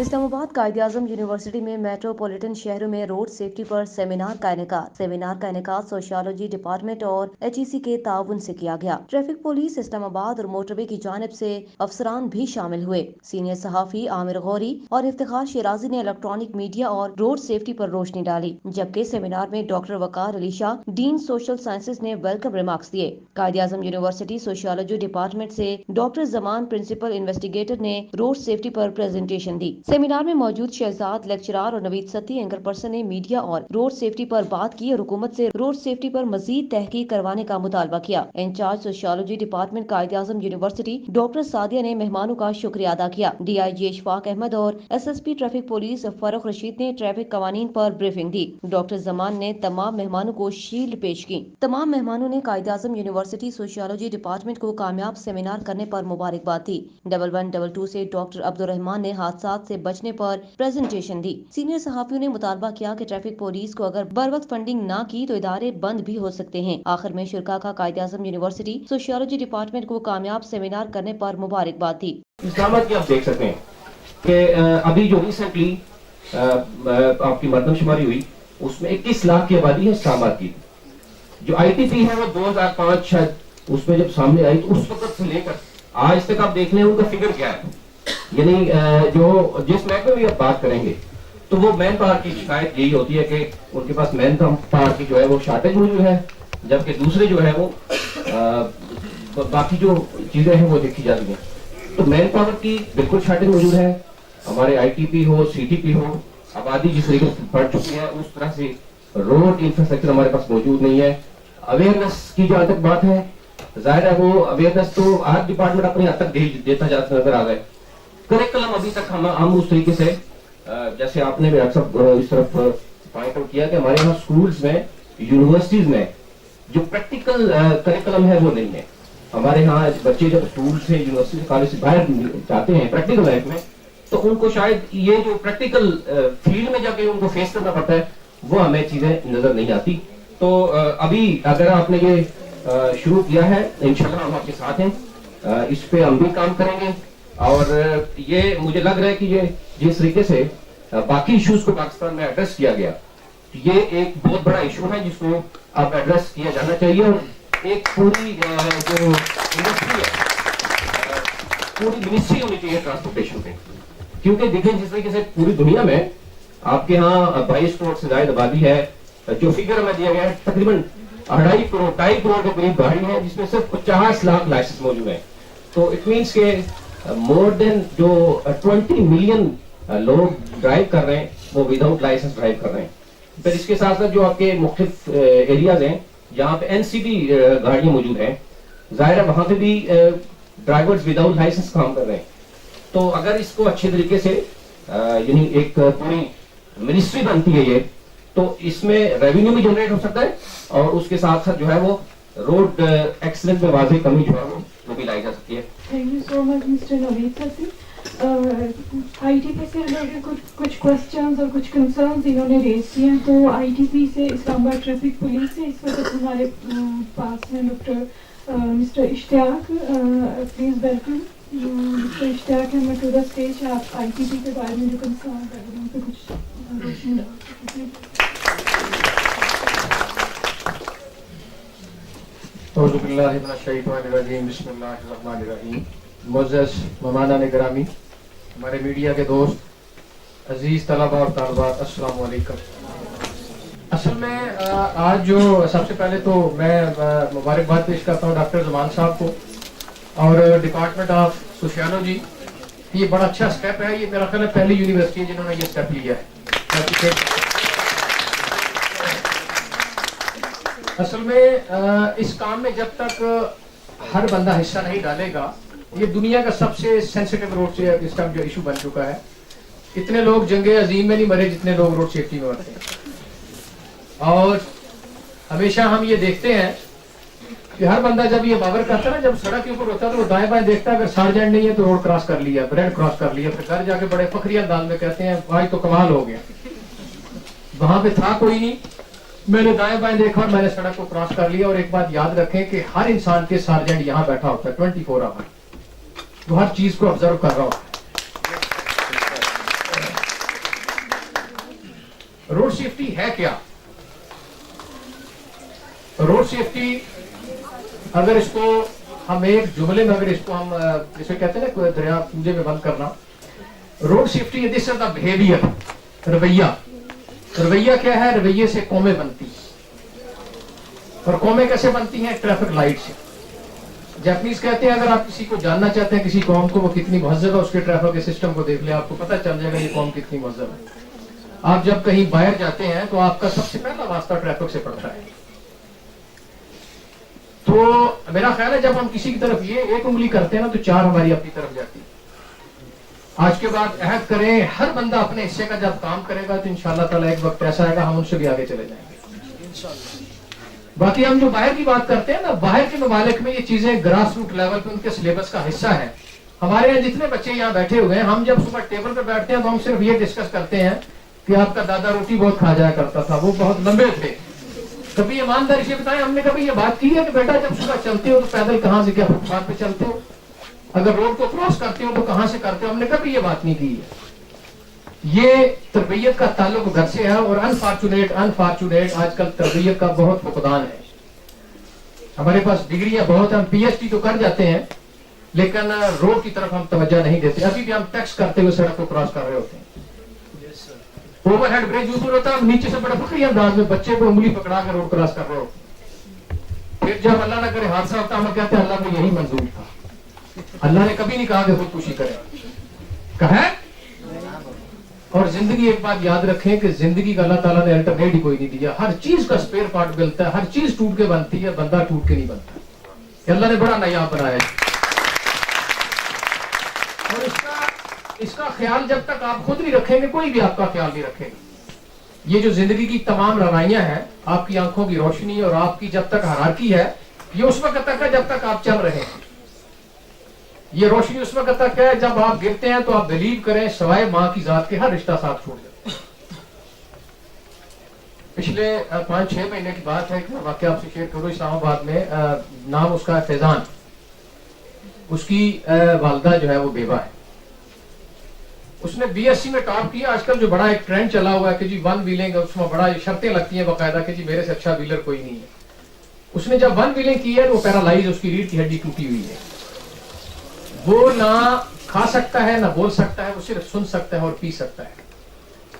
Islamabad Quaid-e-Azam university में metropolitan शहरों में रोड सेफ्टी पर सेमिनार का इनेकाद सोशियोलॉजी डिपार्टमेंट और HEC के ताउन से किया गया। ट्रैफिक पुलिस इस्लामाबाद और मोटरवे की जानिब से अफसरान भी शामिल हुए। सीनियर सहाफी आमिर गौरी और इफ्तिखार शिराजी ने इलेक्ट्रॉनिक मीडिया और रोड सेफ्टी पर रोशनी डाली, जबकि सेमिनार में doctor Waqar Ali Shah dean social sciences ने वेलकम रिमार्क्स दिए। कायद-ए-आज़म यूनिवर्सिटी सोशियोलॉजी डिपार्टमेंट से डॉक्टर जमान प्रिंसिपल इन्वेस्टिगेटर ने रोड सेफ्टी पर प्रेजेंटेशन दी। सेमिनार में मौजूद शहजाद लेक्चरार और नवीद सती एंकर पर्सन ने मीडिया और रोड सेफ्टी पर बात की और हुकूमत से रोड सेफ्टी पर मजीद तहकीक करवाने का मुतालबा किया। In charge sociology department Quaid-e-Azam university doctor Sadia ने मेहमानों का शुक्रिया अदा किया। DIG इशफाक अहमद और SSP traffic police Farrukh Rashid ने ट्रैफिक कवानीन पर ब्रीफिंग दी। डॉक्टर जमान ने तमाम मेहमानों को शील्ड पेश की। तमाम मेहमानों ने कायद-ए-आज़म यूनिवर्सिटी सोशियोलॉजी डिपार्टमेंट को कामयाब सेमिनार करने पर मुबारकबाद दी। 1122 से डॉक्टर अब्दुल रहमान ने हादसात से बचने पर प्रेजेंटेशन दी। सीनियर सहाफियों ने मुतालबा किया कि ट्रैफिक पुलिस को अगर बर वक्त फंडिंग न की तो इदारे बंद भी हो सकते हैं। आखिर में शुरका का कायद-ए-आज़म यूनिवर्सिटी सोशियोलॉजी डिपार्टमेंट को कामयाब सेमिनार करने पर मुबारकबाद दी। इस्लामाबाद की आप देख सकते हैं कि अभी जो रिसेंटली आपकी मरदमशुमारी हुई उसमें 21 लाख की आबादी है इस्लामाबाद की। जो ITP है वो 2005 शायद उसमें जब सामने आई तो उस वक्त से लेकर आज तक आप देख लें उनका फिगर क्या है। यानी जो जिस महकमे में आप बात करेंगे तो वो मैन पावर की शिकायत यही होती है कि उनके पास मैन पावर की जो है वो शॉर्टेज मौजूद है, जबकि दूसरे जो है वो बाकी जो चीजें हैं वो देखी जाती हैं। तो मैन पावर की बिल्कुल शॉर्टेज मौजूद है। हमारे ITP हो CTP हो, आबादी जिस तरीके से बढ़ चुकी है उस तरह से रोड इंफ्रास्ट्रक्चर हमारे पास मौजूद नहीं है। अवेयरनेस की जहाँ तक बात है, जाहिर है वो अवेयरनेस तो हर डिपार्टमेंट अपने हद तक देता जाता नजर आ गए। करिकुलम अभी तक हम उस तरीके से जैसे आपने भी अक्सर इस तरफ पॉइंट आउट किया कि हमारे यहाँ स्कूल्स में यूनिवर्सिटीज में जो प्रैक्टिकल करिकुलम है वो नहीं है। हमारे यहाँ बच्चे जब स्कूल से यूनिवर्सिटी कॉलेज से बाहर जाते हैं प्रैक्टिकल लाइफ में तो उनको शायद ये जो प्रैक्टिकल फील्ड में जाके उनको फेस करना पड़ता है वो हमें चीजें नजर नहीं आती। तो अभी अगर आपने ये शुरू किया है इंशाल्लाह हम आपके साथ हैं, इस पे हम भी काम करेंगे। और ये मुझे लग रहा है कि ये जिस तरीके से बाकी इश्यूज को पाकिस्तान में एड्रेस किया गया ये एक बहुत बड़ा इशू है जिसको अब एड्रेस किया जाना चाहिए। और एक पूरी जो इंडस्ट्री है पूरी मिनिस्ट्री होनी चाहिए ट्रांसपोर्टेशन पे, क्योंकि देखें जिस तरीके से पूरी दुनिया में आपके यहाँ 22 करोड़ से ज्यादा आबादी है। जो फिगर हमें दिया गया है तकरीबन 2.5 करोड़ के करीब गाड़ी है जिसमें सिर्फ 50 लाख लाइसेंस मौजूद है। तो इट मीन्स के मोर देन जो 20 मिलियन लोग ड्राइव कर रहे हैं वो विदाउट लाइसेंस ड्राइव कर रहे हैं। फिर इसके साथ साथ जो आपके मुख्तलिफ एरियाज हैं जहाँ पे NCB गाड़ियां मौजूद हैं, जाहिर है वहां पे भी ड्राइवर्स विदाउट लाइसेंस काम कर रहे हैं। तो अगर इसको अच्छे तरीके से यानी एक पूरी मिनिस्ट्री बनती है ये, तो इसमें रेवेन्यू भी जनरेट हो सकता है और उसके साथ साथ जो है वो रोड एक्सीडेंट में वाज़ेह कमी जो है वो भी लाई जा सकती है। Thank you so much mister Naveed Sati. ITP से रिलेटेड कुछ क्वेश्चंस और कुछ कंसर्न्स इन्होंने रेज किए हैं। तो ITP से इस्लामाबाद ट्रैफिक पुलिस से इस वक्त हमारे पास में doctor mister Ishtiaq, please welcome mister Ishtiaq Ahmed to the stage. आप ITP के बारे में जो कंसर्न है उन पर कुछ रोशनी डाल सकते हैं। मुअज़्ज़ज़ मेहमानान गिरामी, हमारे मीडिया के दोस्त, अजीज तलबा और तालिबात, अस्सलाम वालेकुम। असल में आज जो सबसे पहले तो मैं मुबारकबाद पेश करता हूँ डॉक्टर जमान साहब को और डिपार्टमेंट ऑफ सोशियोलॉजी। ये बड़ा अच्छा स्टेप है। ये मेरा ख्याल है पहली यूनिवर्सिटी है जिन्होंने ये स्टेप लिया है। असल में इस काम में जब तक हर बंदा हिस्सा नहीं डालेगा, ये दुनिया का सबसे सेंसिटिव रोड से इस टाइम जो इशू बन चुका है। इतने लोग जंगे अजीम में नहीं मरे जितने लोग रोड सेफ्टी में मरते हैं। और हमेशा हम ये देखते हैं कि हर बंदा जब ये बावर करता है ना, जब सड़क के ऊपर होता है तो वो दाएं बाएं देखता है, अगर सार्जेंट नहीं है तो रोड क्रॉस कर लिया, ब्रेड क्रॉस कर लिया, फिर घर जाके बड़े फखरी अंदाज में कहते हैं भाई तो कमाल हो गया। वहां पे था कोई नहीं, मैंने दाएं बाएं देखा और मैंने सड़क को क्रॉस कर लिया। और एक बात याद रखें कि हर इंसान के सार्जेंट यहाँ बैठा होता है 24 आवर, वो हर चीज को ऑब्जर्व कर रहा होता है। रोड सेफ्टी है क्या? रोड सेफ्टी अगर इसको हम एक जुमले में, अगर इसको हम जिसे कहते हैं ना कोई दरिया पूजे में बंद करना, road safety this is the behaviour, रवैया। रवैया क्या है? रवैये से कौमें बनती हैं, और कौमें कैसे बनती हैं? ट्रैफिक लाइट से। जापानीज कहते हैं अगर आप किसी को जानना चाहते हैं, किसी कौम को वो कितनी महज़ब है, उसके ट्रैफिक के सिस्टम को देख ले, आपको पता चल जाएगा ये कौम कितनी महज़ब है। आप जब कहीं बाहर जाते हैं तो आपका सबसे पहला वास्ता ट्रैफिक से पड़ता है। तो मेरा ख्याल है जब हम किसी की तरफ ये एक उंगली करते हैं ना, तो चार हमारी अपनी तरफ जाती है। आज के बाद अहद करें, हर बंदा अपने हिस्से का जब काम करेगा तो इंशाअल्लाह ताला एक वक्त ऐसा आएगा हम उनसे भी आगे चले जाएंगे। बाकी हम जो बाहर की बात करते हैं ना, बाहर के ममालिक में ये चीजें ग्रास रूट लेवल पे उनके सिलेबस का हिस्सा है। हमारे यहाँ जितने बच्चे यहाँ बैठे हुए हैं, हम जब सुबह टेबल पे बैठते हैं तो हम सिर्फ ये डिस्कस करते हैं कि आपका दादा रोटी बहुत खा जाया करता था, वो बहुत लंबे थे। कभी ईमानदारी से बताएं, हमने कभी ये बात की है कि बेटा जब सुबह चलते हो तो पैदल कहाँ से, क्या फुटपाथ पे चलते हो? अगर रोड को क्रॉस करते हो तो कहाँ से करते हो? हमने कभी ये बात नहीं की है। ये तरबियत का ताल्लुक घर से है, और अनफॉर्चुनेट आजकल तरबियत का बहुत फुकदान है। हमारे पास डिग्रियां बहुत, हम पीएचडी तो कर जाते हैं, लेकिन रोड की तरफ हम तवज्जो नहीं देते। अभी भी हम टैक्स करते हुए सड़क को क्रॉस कर रहे होते हैं। ओवरहेड ब्रिज ऊपर होता है, नीचे से बड़ा फकरी अंदाज में बच्चे को उंगली पकड़ा कर रोड क्रॉस कर रहे होते हैं। फिर जब अल्लाह न करे हादसा होता है, हम कहते हैं अल्लाह को यही मंजूर था। अल्लाह ने कभी नहीं कहा कि खुदकुशी करें, कहा। और जिंदगी, एक बात याद रखें कि जिंदगी का अल्लाह ताला ने अल्टरनेट ही कोई नहीं दिया। हर चीज का स्पेयर पार्ट मिलता है, हर चीज टूट के बनती है, बंदा टूट के नहीं बनता। अल्लाह ने बड़ा नायाब बनाया है। और इसका ख्याल जब तक आप खुद नहीं रखेंगे, कोई भी आपका ख्याल नहीं रखेगा। ये जो जिंदगी की तमाम लड़ाइयां हैं, आपकी आंखों की रोशनी और आपकी जब तक हायरार्की है, ये उस वक्त तक है जब तक आप चल रहे हैं। ये रोशनी उस वक्त तक है जब आप गिरते हैं तो आप बिलीव करें, सवाए मां की जात के हर रिश्ता साथ छोड़ जाता है। पिछले 5-6 महीने की बात है, एक वाकया आपसे शेयर करूं। इस्लामाबाद में नाम उसका है फैजान, उसकी वालदा जो है वो बेवा है। उसने बीएससी में टॉप किया। आजकल जो बड़ा एक ट्रेंड चला हुआ है कि जी वन व्हीलिंग, उसमें बड़ा शर्तें लगती हैं बाकायदा कि जी मेरे से अच्छा व्हीलर कोई नहीं है। उसने जब वन व्हीलिंग की है तो वो पैरालाइज, उसकी रीढ़ की हड्डी टूटी हुई है। वो ना खा सकता है, ना बोल सकता है, वो सिर्फ सुन सकता है और पी सकता है।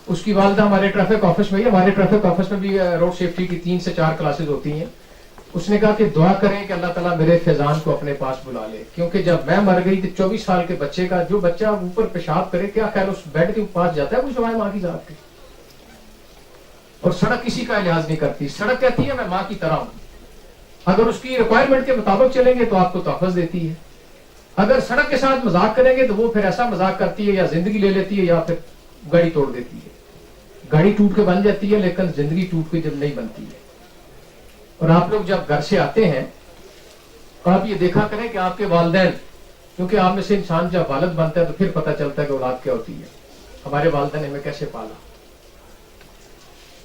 उसकी वालदा हमारे ट्रैफिक ऑफिस में ही, हमारे ट्रैफिक ऑफिस में भी रोड सेफ्टी की 3 से 4 क्लासेस होती हैं। उसने कहा कि दुआ करें कि अल्लाह ताला मेरे फैजान को अपने पास बुला ले, क्योंकि जब मैं मर गई तो 24 साल के बच्चे का, जो बच्चा ऊपर पेशाब करे, क्या ख्याल उस बेड के पास जाता है कुछ हमारे माँ की जात के? और सड़क किसी का लिहाज नहीं करती। सड़क कहती है मैं माँ की तरह हूं। अगर उसकी रिक्वायरमेंट के मुताबिक चलेंगे तो आपको तहफ़्फ़ुज़ देती है। अगर सड़क के साथ मजाक करेंगे तो वो फिर ऐसा मजाक करती है, या जिंदगी ले लेती है या फिर गाड़ी तोड़ देती है। गाड़ी टूट के बन जाती है, लेकिन जिंदगी टूट के जब नहीं बनती है। और आप लोग जब घर से आते हैं तो आप ये देखा करें कि आपके वालिदैन, क्योंकि आप में से इंसान जब वालिद बनता है तो फिर पता चलता है कि औलाद क्या होती है। हमारे वालिदैन हमें कैसे पाला।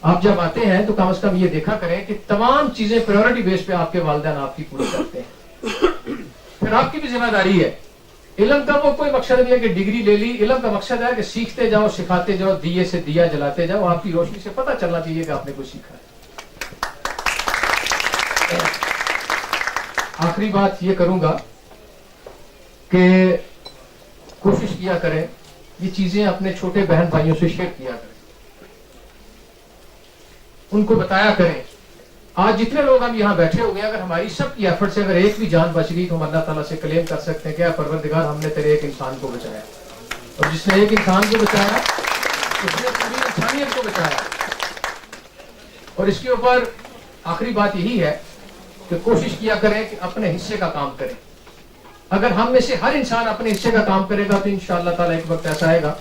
आप जब आते हैं तो कम से कम ये देखा करें कि तमाम चीजें प्रायोरिटी बेस पे आपके वालिदैन आपकी पूरी करते हैं। फिर आपकी भी जिम्मेदारी है। इल्म का वो कोई मकसद नहीं है कि डिग्री ले ली। इल्म का मकसद है कि सीखते जाओ, सिखाते जाओ, दिए से दिया जलाते जाओ। आपकी रोशनी से पता चलना चाहिए कि आपने कुछ सीखा है। आखिरी बात ये करूंगा कि कोशिश किया करें ये चीजें अपने छोटे बहन भाइयों से शेयर किया करें, उनको बताया करें। आज जितने लोग हम यहाँ बैठे हुए हैं, अगर हमारी सबकी एफर्ट से अगर एक भी जान बच गई तो हम अल्लाह ताला से क्लेम कर सकते हैं कि परवरदिगार हमने तेरे एक इंसान को बचाया, और जिसने एक इंसान को बचाया उसने पूरी इंसानियत को बचाया। और इसके ऊपर आखिरी बात यही है कि कोशिश किया करें कि अपने हिस्से का काम करें। अगर हम में से हर इंसान अपने हिस्से का काम करेगा तो इंशाअल्लाह ताला एक वक्त ऐसा आएगा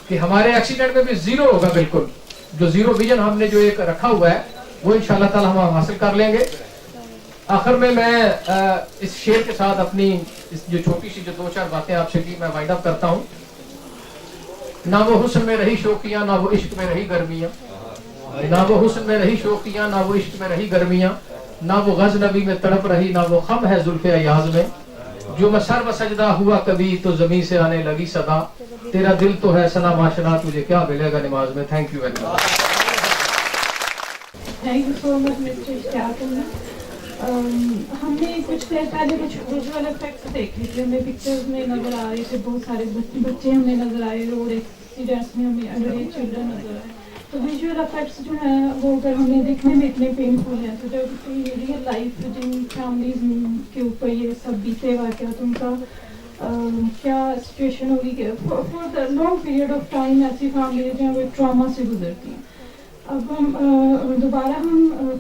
कि हमारे एक्सीडेंट में भी जीरो होगा। बिल्कुल जो जीरो विजन हमने जो एक रखा हुआ है वो इंशाअल्लाह ताला हम हासिल कर लेंगे। आखिर में मैं इस शेर के साथ अपनी इस जो छोटी सी जो 2-4 बातें आपसे की मैं वाइंड अप करता हूँ। ना वो हुस्न में रही शौकियां, ना वो इश्क में रही गर्मियां, ना वो हुस्न में रही शौकियां, ना वो इश्क में रही गर्मियां, ना वो गज़नबी में तड़प रही, ना वो खम है जुल्फ़े अयाज़ में। जो मैं सर व सजदा हुआ कभी तो जमीन से आने लगी सदा, तेरा दिल तो है सना माशना, तुझे क्या मिलेगा नमाज में। Thank you very much. Thank you so much, Mr. Ishtiaq. ہم نے کچھ دیر پہلے کچھ ویژول افیکٹس دیکھے تھے, ہمیں پکچرز میں نظر آ رہے تھے, بہت سارے بچے ہمیں نظر آئے, روڈ ایکسیڈنٹس میں ہمیں انڈر ایج چلڈرن نظر آئے. تو ویژول افیکٹس جو ہیں وہ اگر ہمیں دیکھنے میں اتنے پینفل ہیں, تو جب ریئل لائف جن فیملیز کے اوپر یہ سب بیتے واقعات, ان کا کیا سچویشن ہوگی کہ for the long period of time ایسی فیملیز ہیں وہ ٹراما سے گزرتی ہیں. اب ہم دوبارہ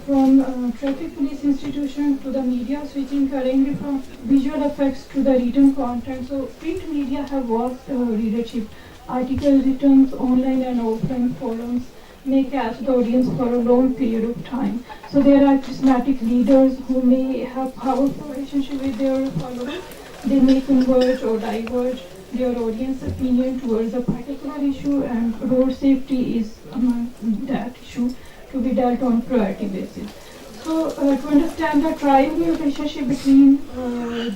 from traffic police institution to the media switching کریں گے, from visual effects to the written content. So print media have watched readership, article retains online and offline forums may catch the audience for a long period of time. So there are charismatic leaders who may have powerful relationship with their followers. They may converge or diverge their audience opinion towards a particular issue, and road safety is among that issue to be dealt on priority basis. So to understand the triangular relationship between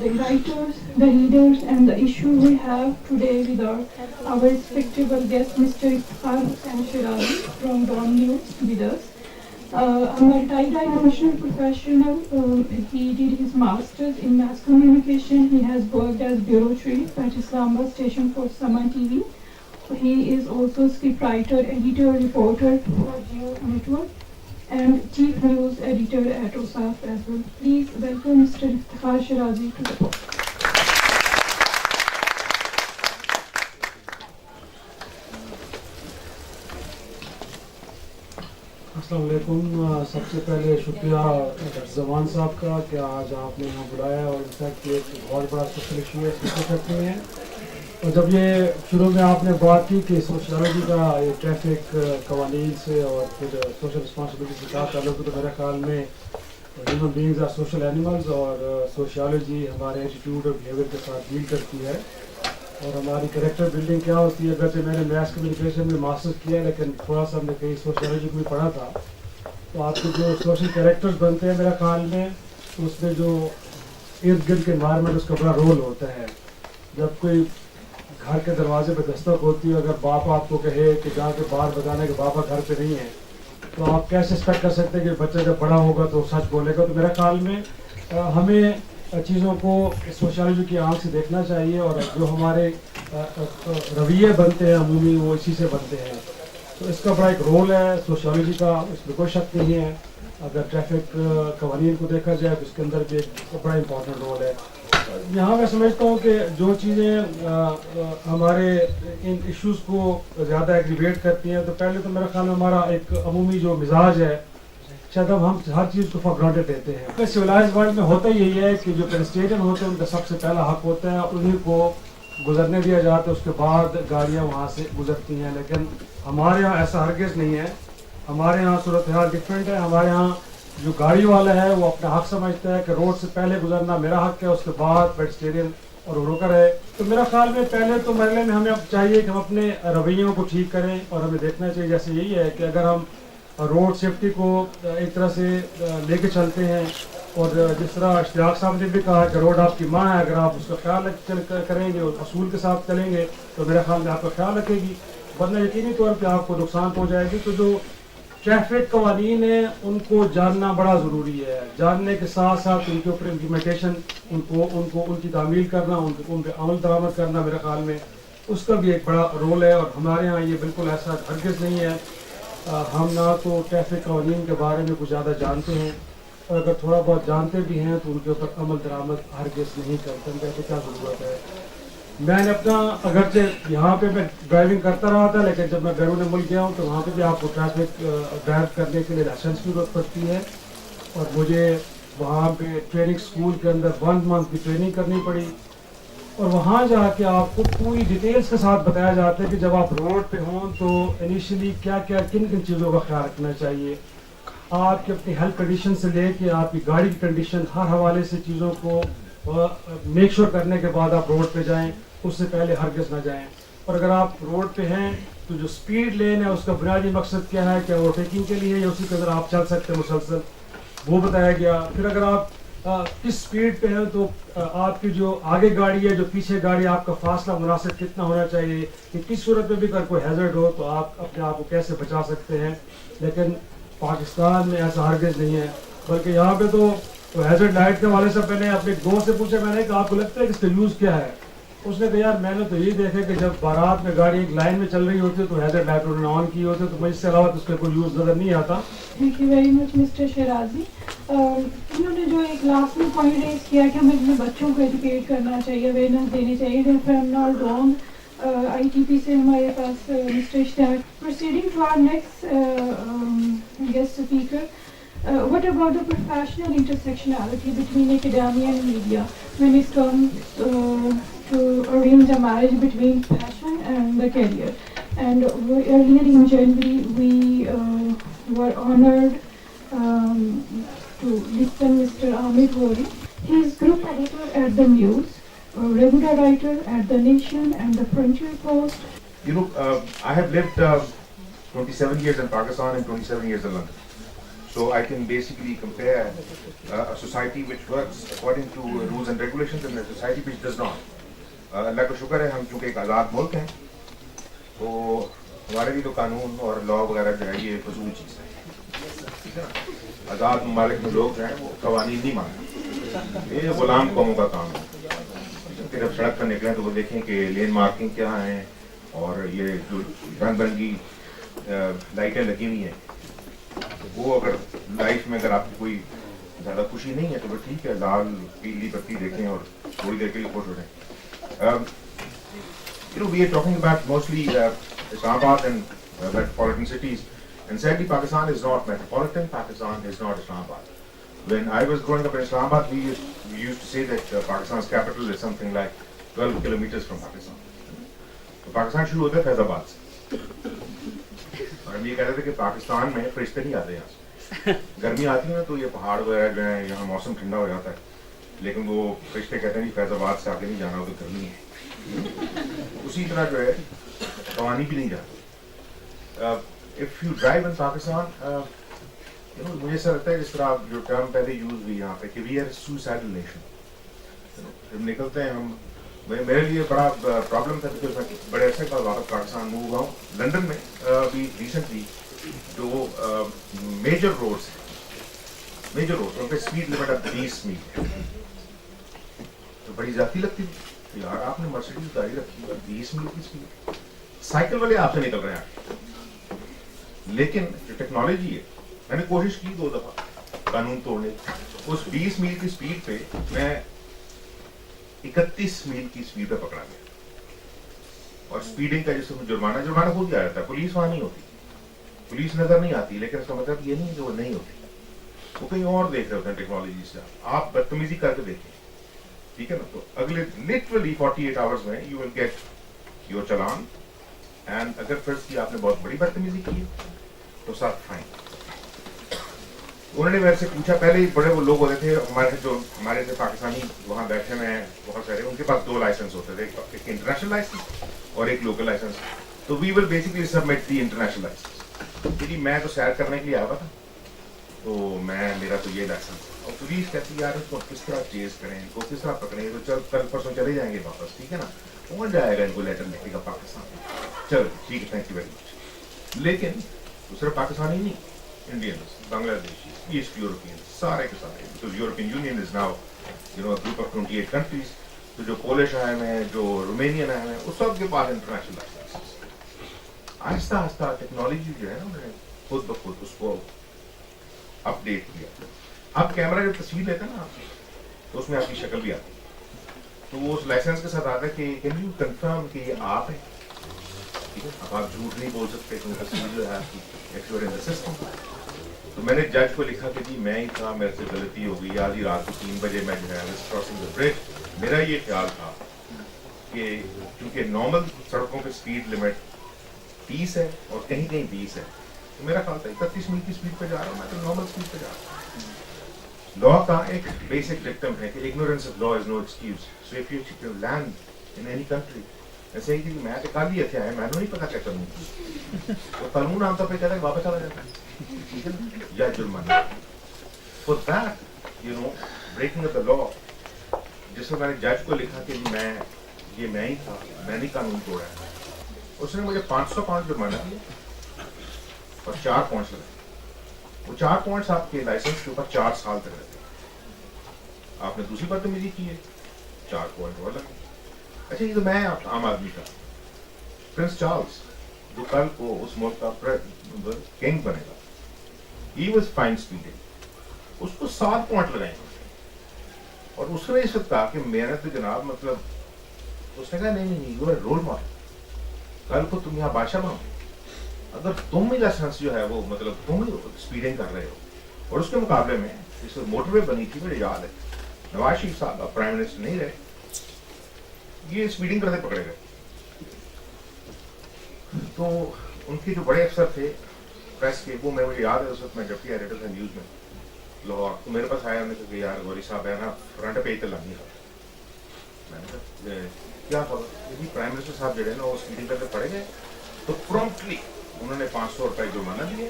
the writers, the readers and the issue, we have today with our respectable guest Mr. Iftikhar Hussain Shirazi from Dawn News with us. A multi-dimensional professional, he did his master's in mass communication. He has worked as bureau chief at Islamabad station for Saman TV. He is also scriptwriter, editor, reporter for Geo Network and chief news editor at OSAF as well. Please welcome Mr. Iftikhar Shirazi to the board. السلام علیکم. سب سے پہلے شکریہ doctor زمان صاحب کا کہ آج آپ نے یہاں بلایا, اور انفیکٹ یہ ایک بہت بڑا سوشل ایشو ہے, اس کو سکتے ہیں. اور جب یہ شروع میں آپ نے بات کی کہ سوشیالوجی کا یہ ٹریفک قوانین سے اور پھر سوشل رسپانسبلٹی سے کیا تعلق ہے, تو میرے خیال میں human beings are social animals, اور سوشیالوجی ہمارے ایٹیٹیوڈ اور بیہیویئر کے ساتھ ڈیل کرتی ہے. اور ہماری کریکٹر بلڈنگ کیا ہوتی ہے, اگرچہ میں نے میس کمیونیکیشن میں ماسٹر کیا ہے, لیکن تھوڑا سا ہم نے کہیں سوشیالوجی کو بھی پڑھا تھا. تو آپ کے جو سوشل کریکٹرز بنتے ہیں میرے خیال میں, اس میں جو ارد گرد کے انوائرمنٹ اس کا بڑا رول ہوتا ہے. جب کوئی گھر کے دروازے پہ دستک ہوتی ہے, اگر باپ آپ کو کہے کہ جا کے باہر بتانا کہ پاپا گھر پہ نہیں ہے, تو آپ کیسے ایکسپیکٹ کر سکتے ہیں کہ بچہ جب بڑا ہوگا تو سچ بولے گا. تو میرے خیال میں ہمیں چیزوں کو سوشیالوجی کی آنکھ سے دیکھنا چاہیے, اور جو ہمارے رویے بنتے ہیں عمومی وہ اسی سے بنتے ہیں. تو اس کا بڑا ایک رول ہے سوشیالوجی کا, اس میں کوئی شک نہیں ہے. اگر ٹریفک قوانین کو دیکھا جائے تو اس کے اندر بھی ایک بڑا امپورٹنٹ رول ہے. یہاں میں سمجھتا ہوں کہ جو چیزیں ہمارے ان ایشوز کو زیادہ ایگریویٹ کرتی ہیں, تو پہلے تو میرا خیال میں ہمارا ایک عمومی جو مزاج ہے, شاید ہم ہر چیز کو فار گرانٹیڈ دیتے ہیں. سویلائز ورلڈ میں ہوتا یہی ہے کہ جو پیڈسٹرین ہوتے ہیں ان کا سب سے پہلا حق ہوتا ہے, انہیں کو گزرنے دیا جاتا ہے, اس کے بعد گاڑیاں وہاں سے گزرتی ہیں. لیکن ہمارے یہاں ایسا ہرگز نہیں ہے. ہمارے یہاں صورتحال ڈفرینٹ ہے. ہمارے یہاں جو گاڑی والا ہے وہ اپنا حق سمجھتا ہے کہ روڈ سے پہلے گزرنا میرا حق ہے, اس کے بعد پیڈسٹرین اور روکر ہے. تو میرا خیال میں پہلے تو مرحلے میں ہمیں اب چاہیے کہ ہم اپنے رویوں کو ٹھیک کریں, اور ہمیں دیکھنا چاہیے جیسے یہی ہے کہ اگر ہم روڈ سیفٹی کو ایک طرح سے لے کے چلتے ہیں, اور جس طرح اشتیاق صاحب نے بھی کہا کہ روڈ آپ کی ماں ہے, اگر آپ اس کا خیال کریں گے اور اصول کے ساتھ چلیں گے تو میرے خیال میں آپ کا خیال رکھے گی, ورنہ یقینی طور پہ آپ کو نقصان پہنچائے گی. تو جو ٹریفک قوانین ہیں ان کو جاننا بڑا ضروری ہے. جاننے کے ساتھ ساتھ ان کے اوپر امپلیمنٹیشن, ان کی تعمیل کرنا, ان پہ عمل درآمد کرنا, میرے خیال میں اس کا بھی ایک بڑا رول ہے. اور ہمارے ہاں یہ بالکل ایسا ہرگز نہیں ہے. ہم نہ تو ٹریفک قوانین کے بارے میں کچھ زیادہ جانتے ہیں, اور اگر تھوڑا بہت جانتے بھی ہیں تو ان کے اوپر عمل درآمد ہرگز نہیں کرتے. کہتے کیا ضرورت ہے. میں نے اپنا اگرچہ یہاں پہ میں ڈرائیونگ کرتا رہا تھا, لیکن جب میں بیرون ملک گیا ہوں تو وہاں پہ بھی آپ کو ٹریفک ڈرائیو کرنے کے لیے لائسنس کی ضرورت پڑتی ہے. اور مجھے وہاں پہ ٹریننگ اسکول کے اندر 1 month کی ٹریننگ کرنی پڑی, اور وہاں جا کے آپ کو پوری ڈیٹیلز کے ساتھ بتایا جاتا ہے کہ جب آپ روڈ پہ ہوں تو انیشلی کیا کیا کن کن چیزوں کا خیال رکھنا چاہیے. آپ کی اپنی ہیلتھ کنڈیشن سے لے کے آپ کی گاڑی کی کنڈیشن, ہر حوالے سے چیزوں کو میک شور کرنے کے بعد آپ روڈ پہ جائیں, اس سے پہلے ہرگز نہ جائیں. اور اگر آپ روڈ پہ ہیں تو جو سپیڈ لین ہے اس کا بنیادی مقصد کیا ہے, کیا اوورٹیکنگ کے لیے یا اسی کے اندر آپ چل سکتے ہیں مسلسل, وہ بتایا گیا. پھر اگر آپ کس سپیڈ پہ ہیں تو آپ کی جو آگے گاڑی ہے, جو پیچھے گاڑی, آپ کا فاصلہ مناسب کتنا ہونا چاہیے, کہ کس صورت میں بھی اگر کوئی ہیزرڈ ہو تو آپ اپنے آپ کو کیسے بچا سکتے ہیں. لیکن पाकिस्तान में ऐसा हरगिज़ नहीं है, बल्कि यहाँ पे तो हैज़र्ड लाइट के हवाले से मैंने अपने दोस्त से पूछा, मैंने कहा आपको लगता है कि इसका यूज़ क्या है? उसने कहा यार मैंने तो यही देखा कि जब बारात में गाड़ी एक लाइन में चल रही होती है तो हैज़र्ड लाइट उन्होंने ऑन की होती है, तो मुझे इससे अलावा तो उसका कोई यूज़ नज़र नहीं आता। Thank you very much mister शराजी। इन्होंने जो एक लास्ट में पॉइंट रेज किया कि हमें अपने बच्चों को एजुकेट करना चाहिए, अवेयरनेस देनी चाहिए, if I am not wrong, ITP से हमारे पास mister Ishtiaq. Proceeding to our next guest speaker, what about the professional intersectionality between academia and media when it comes to arrange a marriage between passion and the career? And earlier in January we were honored to listen Mr. Amit Hori. He is group editor at The News, a regular writer at The Nation and The Frontier Post. You know, I have lived 27 years in Pakistan and 27 years in London. So I can basically compare a society which works according to rules and regulations and a society which does not. اللہ کا شکر ہے ہم چونکہ ایک آزاد ملک ہیں تو ہمارے بھی تو قانون اور لا وغیرہ جو ہے یہ فضول چیز ہے. آزاد ممالک میں لوگ جو ہیں وہ قوانین نہیں مانتے, یہ غلام قوموں کا کام ہے. پھر اب سڑک پر نکلیں تو وہ دیکھیں کہ لین مارکنگ کیا ہیں اور یہ جو رنگ برنگی لائٹیں لگی ہوئی ہیں, وہ اگر لائف میں اگر آپ کی کوئی زیادہ خوشی نہیں ہے تو پھر ٹھیک ہے, لال پیلی بتی دیکھیں اور تھوڑی دیر کے لیے خوش ہو جائیں. You know, we are talking about mostly Islamabad and metropolitan cities, and sadly Pakistan is not metropolitan, Pakistan is not Islamabad. When I was growing up in Islamabad, we used to say that Pakistan's capital is something like 12 kilometers from Pakistan. So Pakistan شروع ہوتا ہے فیض آباد سے, اور ہم یہ کہہ رہے تھے کہ پاکستان میں فرشتے نہیں آتے یہاں سے. گرمی آتی ہے نا تو یہ پہاڑ وغیرہ جو ہیں یہاں موسم ٹھنڈا ہو جاتا ہے, لیکن وہ فرشتے کہتے ہیں فیض آباد سے آگے نہیں جانا, تو گرمی ہے. اسی طرح جو ہے قوانین بھی نہیں جاتے. اف یو ڈرائیو ان پاکستان, مجھے ایسا لگتا ہے جس طرح جو ٹرم پہلے یوز ہوئی یہاں پہ کہ وی آر سوسائڈل نیشن. جب نکلتے ہیں ہم, میرے لیے بڑا پرابلم تھا بیکاز میں بڑے عرصے بعد واپس پاکستان موو ہوا ہوں. لنڈن میں بھی ریسنٹلی جو میجر روڈس ہیں, ان پہ اسپیڈ لمٹ اب 20 میل ہے. تو بڑی زیادتی لگتی تھی یار, آپ نے مرسیڈیز گاڑی رکھی ہے 20 میل کی اسپیڈ, سائیکل والے آپ سے نکل رہے ہیں. لیکن جو ٹیکنالوجی ہے, میں نے کوشش کی 2 دفعہ قانون توڑنے کی. اس 20 میل کی اسپیڈ پہ میں 31 میل کی اسپیڈ پہ پکڑا گیا. اور اسپیڈنگ کا جس میں جرمانہ خود آ جاتا ہے, پولیس وہاں نہیں ہوتی, پولیس نظر نہیں آتی, لیکن اس کا مطلب یہ نہیں کہ وہ نہیں ہوتی, وہ کہیں اور دیکھ رہے ہوتے ہیں ٹیکنالوجی سے. آپ بدتمیزی کر کے دیکھیں, ٹھیک ہے نا, تو اگلے لٹرلی 48 آورس میں you will get your challan. And اگر فرض کی آپ نے بہت بڑی بدتمیزی کی تو سر فائن. انہوں نے میرے سے پوچھا, پہلے بڑے وہ لوگ ہوتے تھے ہمارے سے پاکستانی وہاں بیٹھے ہوئے ہیں بہت سارے, ان کے پاس 2 لائسنس ہوتے تھے, ایک انٹرنیشنل لائسنس اور ایک لوکل لائسنس. تو we will basically submit the international license. کیونکہ میں تو سیر کرنے کے لیے آیا تھا, تو میرا تو یہ لائسنس ہے. اور پولیس کہتی ہے یار اس کو کس طرح چیز کریں, ان کو کس طرح پکڑیں, تو کل پرسوں چلے جائیں گے واپس, ٹھیک ہے نا, پہنچ جائے گا ان کو لیٹر لکھے گا پاکستان. چلو ٹھیک ہے, تھینک یو ویری مچ. لیکن صرف پاکستانی نہیں, انڈینس, بنگلہ دیشی, ایسٹ یورپین, سارے کے سارے, because European union is now group of 28 countries. تو جو پولش آئے ہوئے ہیں, جو رومینین آئے ہوئے ہیں, اس سب کے پاس انٹرنیشنل لائسنس. آہستہ آہستہ ٹیکنالوجی جو ہے نا, انہوں نے خود بخود اس کو اپ ڈیٹ کیا. اب کیمرہ جب تصویر لیتا ہے نا آپ کی, تو اس میں آپ کی شکل بھی آتی ہے, تو وہ اس لائسنس کے ساتھ آتا ہے کہ کین یو کنفرم کہ یہ آپ ہیں, ٹھیک ہے. اب آپ جھوٹ نہیں بول سکتے کیونکہ تصویر جو ہے آپ کی ایکچوئل ان دا سسٹم. تو میں نے جج کو لکھا کہ جی میں ہی تھا, میرے سے غلطی ہو گئی, آدھی رات کو 3 بجے میں جو ہے کراسنگ دا برج. میرا یہ خیال تھا کہ کیونکہ نارمل سڑکوں پہ اسپیڈ لمٹ 30 ہے اور کہیں کہیں 20 ہے, تو میرا خیال تھا 31 میل کی اسپیڈ پہ جا رہا ہوں, میں تو نارمل اسپیڈ پہ جا رہا ہوں. لا کا ایک بیسک ڈکٹم ہے کہ ignorance of law is no excuse. So if you land in any country, ایسے ہی کہ میں تو کل ہی اتنے آیا, میں نے نہیں پتا کیا قانون, تو قانون عام طور پہ کہتا ہے واپس چلا جاتا ہے, ٹھیک ہے نا, یا جرمانہ. For that breaking of the law, جس میں میں نے جج کو لکھا کہ میں ہی تھا, میں نے قانون توڑا ہے. اس نے مجھے 500 پاؤنڈ جرمانہ دیا اور 4 پوائنٹس لگائے. وہ 4 پوائنٹس آپ کے لائسنس کے اوپر 4 سال تک رہتے ہیں. آپ نے دوسری بدتمیزی کی ہے, 4 پوائنٹ اور لگے. اچھا یہ تو میں عام آدمی کا, پرنس چارلز جو کل کو اس ملک کا کنگ بنے گا, ہی واز فائن اسپیڈنگ, اس کو 7 پوائنٹ لگائیں گے. اور اس نے اس وقت کہا کہ میں نے تو جناب مطلب اس نے کہا نہیں یو آر رول ماڈل, کل کو تم یہاں بادشاہ بنو, اگر تم ہی لائسنس جو ہے وہ مطلب تم ہی اسپیڈنگ کر رہے ہو. اور اس کے مقابلے میں اس موٹر وے بنی تھی, مجھے یاد ہے نواز شریف صاحب اب پرائم منسٹر نہیں رہے, یہ اسپیڈنگ کرتے پکڑے گئے. تو ان کے جو بڑے افسر تھے پریس کے, وہ مجھے یاد ہے اس وقت میں ڈپٹی ایڈیٹر تھا نیوز میں لاہور, تو میرے پاس آیا, انہوں نے کہا کہ یار گوری صاحب ہے نا فرنٹ پیج پہ لانی ہے. میں نے کہا کیا خبر, پرائم منسٹر صاحب جو ہے نا وہ اسپیڈنگ کرتے پڑے گئے. تو پرومپٹلی انہوں نے 500 روپئے جرمانہ دیے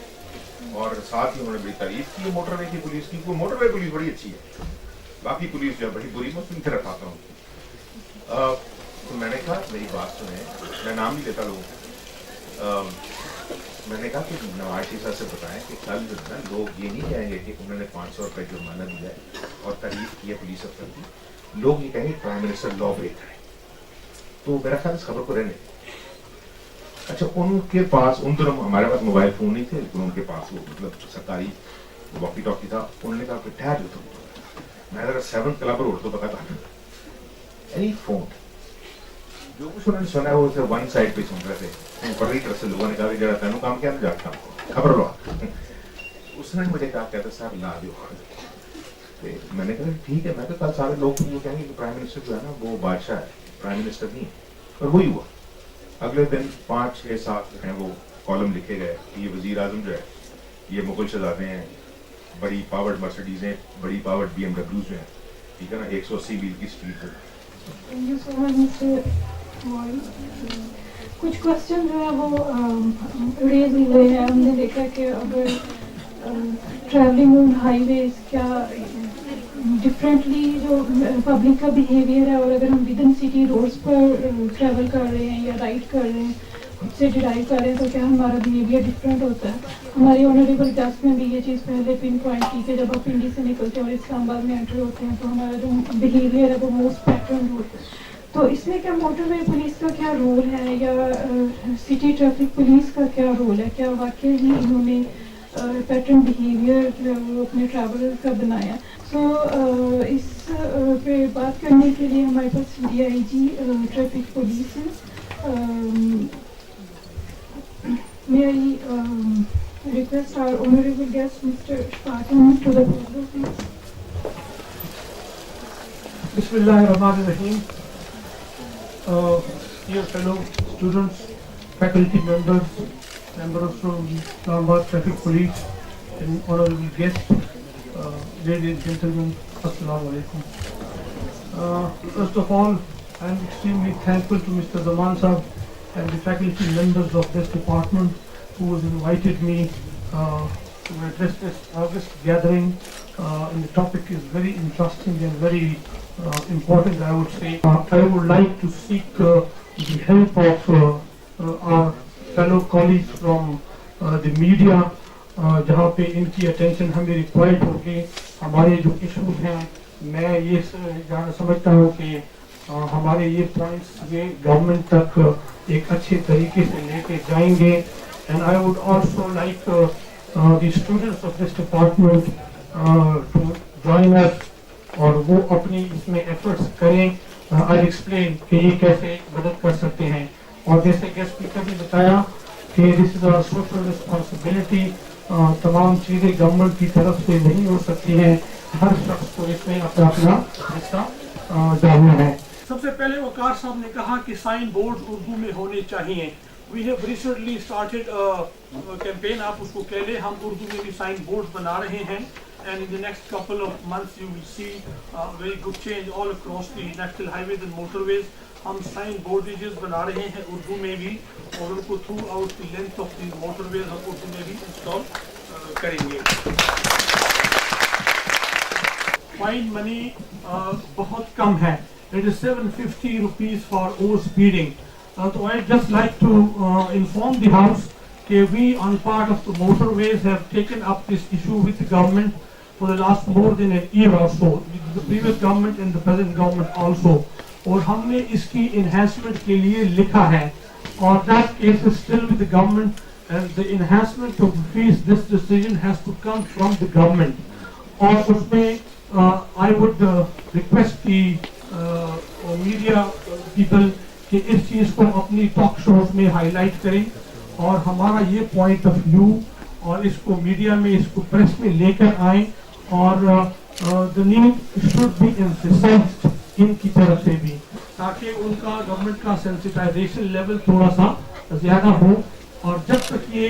اور ساتھ ہی انہوں نے بڑی تعریف کی موٹر وے کی پولیس کی. وہ موٹر وے پولیس بڑی اچھی ہے, باقی پولیس جو ہے بڑی بری, میں سن کے رکھاتا ہوں. تو میں نے کہا میری بات سنیں, میں نام نہیں لیتا لوگوں کو, میں نے کہا کہ نواز شریف صاحب سے بتائیں کہ کل جو ہے نا لوگ یہ نہیں کہیں گے کہ انہوں نے 500 روپئے جرمانہ دیا ہے اور تعریف کی ہے پولیس افسر کی, لوگ یہ کہیں گے پرائم منسٹر لا بریک ہے. تو میرا خیال اس خبر کو رہنے. اچھا ان کے پاس ان دنوں ہمارے پاس موبائل فون نہیں تھے, لیکن ان کے پاس وہ مطلب سرکاری واکی ٹاکی تھا. انہوں نے کہا کہ ٹھہر جو, میں ذرا 7 کلب روڈ تو پتا تھا اینی فون, جو کچھ انہوں نے سنا ہے وہ صرف ون سائڈ پہ سن رہے تھے. اوپر کی طرف سے لوگوں نے کہا کہ جڑا تینوں کام کیا جاتا خبر لو. اس نے مجھے کہا کہتا صاحب لا دو. میں نے کہا ٹھیک ہے. میں تو کل سارے لوگ یہ کہیں گے کہ پرائم منسٹر جو ہے نا وہ بادشاہ ہے, پرائم منسٹر نہیں ہے. اور وہی ہوا. اگلے دن 5 6 7 جو ہیں وہ کالم لکھے گئے کہ یہ وزیر اعظم جو ہے یہ مغل شہزادے ہیں, بڑی پاورڈ مرسڈیز ہیں, بڑی پاورڈ BMW جو ہیں, ٹھیک ہے نا, 180 میل کی اسپیڈ پہ. کچھ کوشچن جو ہے وہ ریز ہوئے ہیں. ہم نے دیکھا کہ اگر ٹریولنگ آن ہائی ویز کیا ڈفرینٹلی جو پبلک کا بیہیویئر ہے, اور اگر ہم ود ان سٹی روڈس پر ٹریول کر رہے ہیں یا رائڈ کر رہے ہیں, خود سے ڈرائیو کر رہے ہیں, تو کیا ہمارا بیہیویئر ڈفرینٹ ہوتا ہے. ہماری آنریبل جج نے بھی یہ چیز پہلے پن پوائنٹ کی کہ جب آپ پنڈی سے نکلتے ہیں اور اسلام آباد میں انٹر ہوتے ہیں تو ہمارا جو بیہیویئر ہے وہ موسٹ پیٹرن ہوتا ہے. تو اس میں کیا موٹر وے پولیس کا کیا رول ہے یا سٹی ٹریفک پولیس کا کیا رول ہے؟ کیا واقعی ہی انہوں نے پیٹرن بیہیویئر جو ہے وہ اپنے ٹریولر کا بنایا؟ سو اس پہ بات کرنے کے لیے ہمارے پاس DIG ٹریفک پولیس ہے. May I request our honorable guest, Mr. Spartan, to the podium, please. Bismillahirrahmanirrahim. Dear fellow students, faculty members, members from Islamabad Traffic Police, and honorable guests, ladies and gentlemen, Assalamu alaikum. First of all, I am extremely thankful to Mr. Zaman Sahab and the faculty members of this department who has invited me to address this August gathering. And the topic is very interesting and very important, I would say. I would like to seek the help of our fellow colleagues from the media, جہاں پہ ان کی attention ہمیں required ہوگی. ہمارے جو issues ہیں, میں یہ سمجھتا ہوں کہ ہمارے یہ پوائنٹس یہ گورنمنٹ تک ایک اچھے طریقے سے لے کے جائیں گے. And I would also like the students of this department to join us, اور وہ اپنی اس میں ایفرٹس کریں. آئی ایکسپلین کہ یہ کیسے مدد کر سکتے ہیں. اور جیسے گیسٹ اسپیکر نے بتایا کہ دس از آور سوشل رسپانسبلٹی. تمام چیزیں گورنمنٹ کی طرف سے نہیں ہو سکتی ہیں, ہر شخص کو اس میں اپنا اپنا حصہ ڈالنا ہے. سب سے پہلے وقار صاحب نے کہا کہ سائن بورڈ اردو میں ہونے چاہیے. We have recently started campaign, آپ اس کو کہہ لیں, ہم اردو میں بھی سائن بورڈ بنا رہے ہیں. And in the next couple of months you will see very good change all across the national highways and motorways. ہم سائن بورڈیجز بنا رہے ہیں اردو میں بھی, اور ان کو throughout the length of the motorways ہم اردو میں بھی انسٹال کریں گے. فائن منی بہت کم ہے, it is 750 rupees for over speeding. So I just like to inform the house we on part of the motorways have taken up this issue with the government for the last more than a year or so, with the previous government and the present government also. और हमने इसकी enhancement के लिए लिखा है, और that case is still with the government, and the enhancement of fees, this decision has to come from the government. और उसमें I would request the media people कि इस चीज़ को अपनी टॉक शोज में हाईलाइट करें, और हमारा ये पॉइंट ऑफ व्यू और इसको मीडिया में, इसको प्रेस में लेकर आएं, और the need should be emphasised इनकी तरफ से भी, ताकि उनका गवर्नमेंट का सेंसिटाइजेशन लेवल थोड़ा सा ज़्यादा हो। और जब तक ये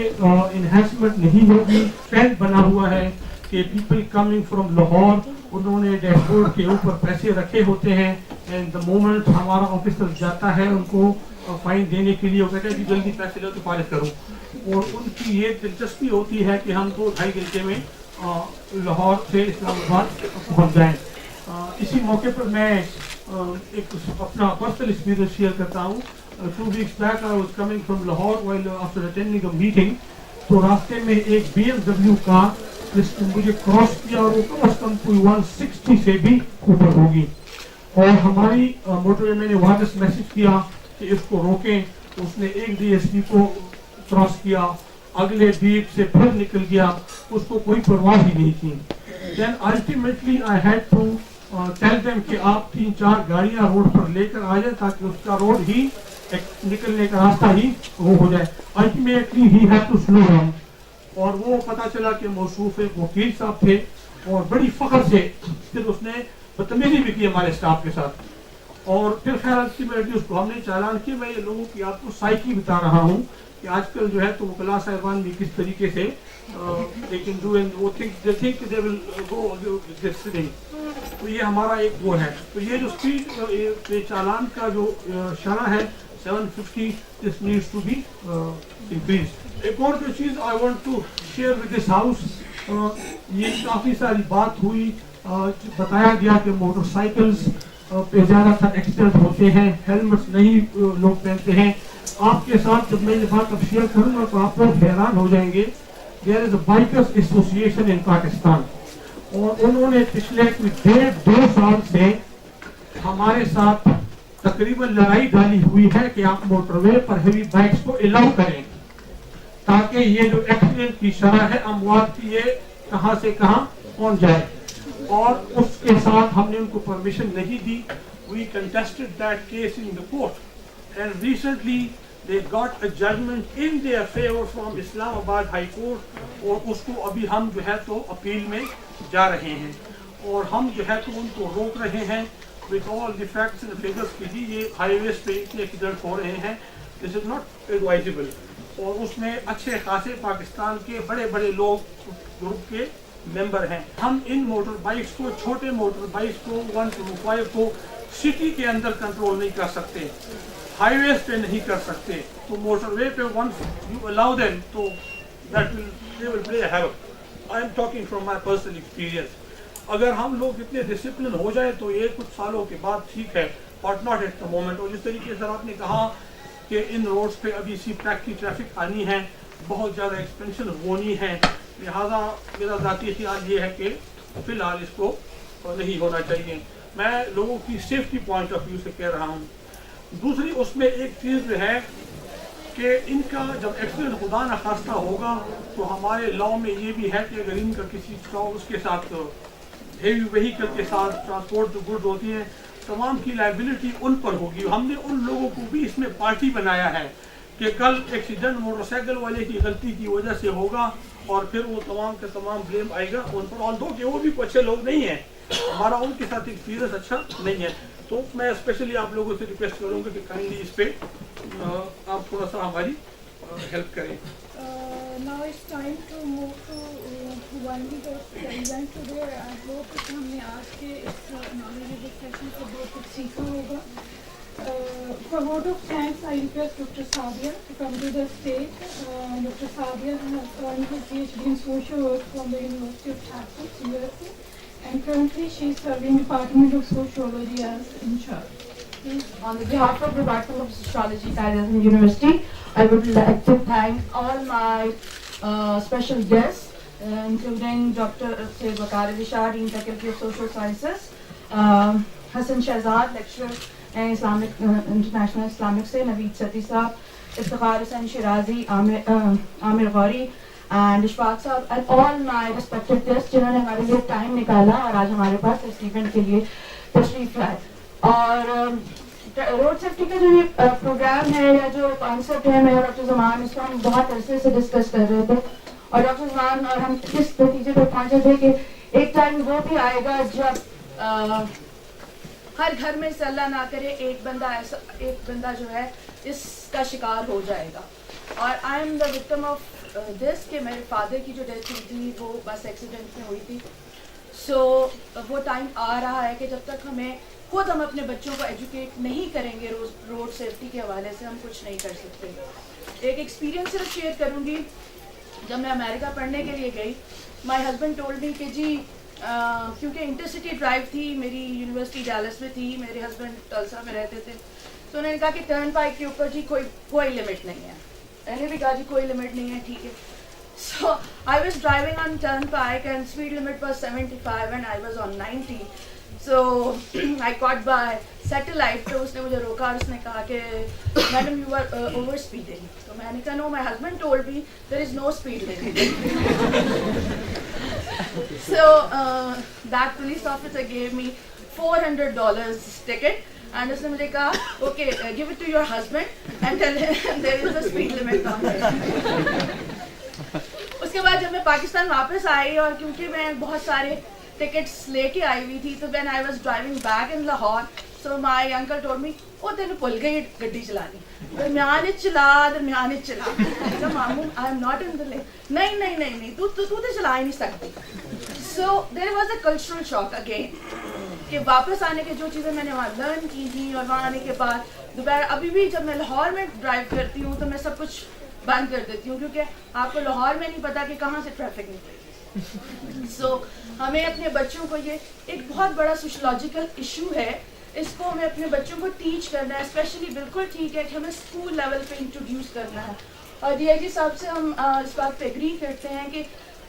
इन्हेंसमेंट नहीं होगी, ट्रेंड बना हुआ है कि पीपल कमिंग फ्रॉम लाहौर, उन्होंने डैशबोर्ड के ऊपर पैसे रखे होते हैं, एंड द मोमेंट हमारा ऑफिसर जाता है उनको फाइन देने के लिए, वो कहते हैं कि जल्दी पैसे लो तो फारिग करो, और उनकी ये दिलचस्पी होती है कि हम 2-2.5 घंटे में लाहौर से इस्लामाबाद पहुंच जाएं। इसी मौके पर मैं एक अपना पर्सनल एक्सपीरियंस शेयर करता हूँ। 2 weeks back I was coming from Lahore while after attending a meeting, तो रास्ते में एक BMW कार जिसने मुझे क्रॉस किया, और वो कम से कम कोई 160 से भी ऊपर होगी, और हमारी मोटरवे मैंने वापस मैसेज किया कि इसको रोकें, तो उसने एक DSP को क्रॉस किया, अगले बीट से फिर निकल गया, उसको कोई परवाह ही नहीं थी। Then ultimately I had to tell them कि आप 3-4 गाड़ियां रोड पर लेकर आ जाए, ताकि उसका रोड ही निकलने का रास्ता ही वो हो जाए। Ultimately he had to slow down, और वो पता चला कि मौसूफ एक वकील साहब थे, और बड़ी फख्र से फिर उसने बदतमीजी भी की हमारे स्टाफ के साथ, और फिर खैर अल्टीमेटली उसको हमने चालान किया। मैं ये लोगों की आपको साइकी बता रहा हूँ कि आजकल जो है तो वकला साहिबान भी किस तरीके से they can do, and वो they think they will go this thing, तो ये हमारा एक वो है। तो ये जो स्पीड चालान का जो शरह है 750, this needs to be increased। एक और जो चीज़ I want to share with this house, ये काफ़ी सारी बात हुई, बताया गया कि मोटरसाइकिल्स पे ज़्यादातर एक्सीडेंट होते हैं, हेलमेट्स नहीं लोग पहनते हैं। आपके साथ जब मैं ये बात अब शेयर करूँगा तो आप लोग हैरान हो जाएंगे। There is a bikers association in Pakistan, और उन्होंने पिछले 1.5-2 साल से हमारे साथ तकरीबन लड़ाई डाली हुई है कि आप मोटरवे पर हेवी बाइक्स को अलाउ करें, ताकि ये जो एक्सीडेंट की शरह है अमवात की, ये कहाँ से कहाँ पहुँच जाए, और उसके साथ हमने उनको परमिशन नहीं दी। We contested that case in the court, and recently they got a judgment in their favor from Islamabad High Court, और उसको अभी हम जो है तो अपील में जा रहे हैं, और हम जो है तो उनको रोक रहे हैं with all the facts and figures कि जी ये हाईवेज पे इतने एक्सीडेंट हो रहे हैं, this is not advisable। और उसमें अच्छे खासे पाकिस्तान के बड़े बड़े लोग ग्रुप के मेंबर हैं। हम इन मोटर बाइक्स को, छोटे मोटर बाइक्स को 125 को सिटी के अंदर कंट्रोल नहीं कर सकते, हाईवेज पे नहीं कर सकते, तो मोटरवे पे once you allow them, तो they will play havoc। I am talking from my personal experience। अगर हम लोग इतने डिसिप्लिन हो जाए तो ये कुछ सालों के बाद ठीक है, but not at the moment. और जिस तरीके से आपने कहा कि इन रोड्स पे अभी सी पैक की ट्रैफिक आनी है, बहुत ज़्यादा एक्सपेंशन होनी है, लिहाजा मेरा ज़ाती ख्याल ये है कि फ़िलहाल इसको नहीं होना चाहिए। मैं लोगों की सेफ्टी पॉइंट ऑफ व्यू से कह रहा हूँ। दूसरी उसमें एक चीज़ है कि इनका जब एक्सीडेंट खुदा न खास्ता होगा तो हमारे लॉ में ये भी है कि अगर इनका किसी का उसके साथ हेवी व्हीकल के साथ ट्रांसपोर्ट जो गुड्स होती हैं, तमाम की लाइबिलिटी उन पर होगी। हमने उन लोगों को भी इसमें पार्टी बनाया है कि कल एक्सीडेंट मोटरसाइकिल वाले की गलती की वजह से होगा, और फिर वो तमाम का तमाम ब्लेम आएगा उन पर, और दो कि वो भी अच्छे लोग नहीं हैं, हमारा उनके साथ एक्सपीरियंस अच्छा नहीं है। तो मैं स्पेशली आप लोगों से रिक्वेस्ट करूँगा कि काइंडली इस पर आप थोड़ा सा हमारी हेल्प करें। Now it's time to move to one week of the event today। I hope कि हमने आज के इस knowledgeable session से बहुत कुछ सीखा होगा। For vote of thanks, I request Dr. Sadia to come to the stage। Dr. Sadia has earned her PhD in social work from the University of Texas, USA, and currently she is serving Department of Sociology as in charge। On behalf of the Department of Sociology, Qaeda University, I would like to thank all my special guests, including Dr. Sayyid Waqar Ali Shah, Dean Faculty of Social Sciences, Hassan Shahzad, lecturer in International Islamic से, Naveed Sati साहब, Iftikhar Hussain Shirazi, Amir Ghori, and Ishfaq साहब, and all my respected guests जिन्होंने हमारे लिए time निकाला और आज हमारे पास इस इवेंट के लिए तशरीफ लाए. और रोड सेफ्टी का जो ये प्रोग्राम है या जो कॉन्सेप्ट है, मैं और डॉक्टर जमान इसको हम बहुत अरसे से डिस्कस कर रहे थे और डॉक्टर जमान और हम इस नतीजे पर पहुंचे थे कि एक टाइम वो भी आएगा जब हर घर में से अल्लाह ना करे एक बंदा जो है इसका शिकार हो जाएगा. और I am the victim of this कि मेरे फादर की जो डेथ हुई थी वो बस एक्सीडेंट में हुई थी. सो वो टाइम आ रहा है कि जब तक हमें खुद हम अपने बच्चों को एजुकेट नहीं करेंगे रोड सेफ्टी के हवाले से हम कुछ नहीं कर सकते. एक एक्सपीरियंस सिर्फ शेयर करूँगी. जब मैं अमेरिका पढ़ने के लिए गई, माई हस्बैंड टोल्ड मी कि जी क्योंकि इंटरसिटी ड्राइव थी, मेरी यूनिवर्सिटी डैलस में थी, मेरे हस्बैंड टल्सा में रहते थे, तो उन्होंने कहा कि टर्न पाइक के ऊपर जी कोई लिमिट नहीं है. मैंने भी कहा जी कोई लिमिट नहीं है, ठीक है. So I was driving on turnpike and speed limit was 75 and I was on 90. So I caught by satellite. तो उसने मुझे रोका और उसने कहा कि madam you are over speeding. तो मैंने कहा no, my husband told me there is no speed limit. So that police officer gave me $400 ticket and उसने मुझे कहा okay, give it to your husband and tell him there is a speed limit on there. उसके बाद जब मैं पाकिस्तान वापस आई और क्योंकि मैं बहुत सारे टिकट्स लेके आई हुई थी, तो when I was driving back in Lahore, so my uncle told me ओ तेन भुल गई गड्डी चलानी, दरम्यान चला. मामू I am not in the lane. नहीं तू तो चला ही नहीं सकती. So there was a cultural shock again कि वापस आने के जो चीज़ें मैंने वहाँ लर्न की थी और वहाँ आने के बाद दोबारा अभी भी जब मैं लाहौर में ड्राइव करती हूँ तो मैं सब कुछ बंद कर देती हूँ क्योंकि आपको लाहौर में नहीं पता कि कहाँ से ट्रैफिक निकलेगी. सो हमें अपने बच्चों को ये एक बहुत बड़ा सोशलॉजिकल इशू है, इसको हमें अपने बच्चों को टीच करना है. स्पेशली बिल्कुल ठीक है कि हमें स्कूल लेवल पे इंट्रोड्यूस करना है. और डीआईजी साहब से हम इस बात पे एग्री करते हैं कि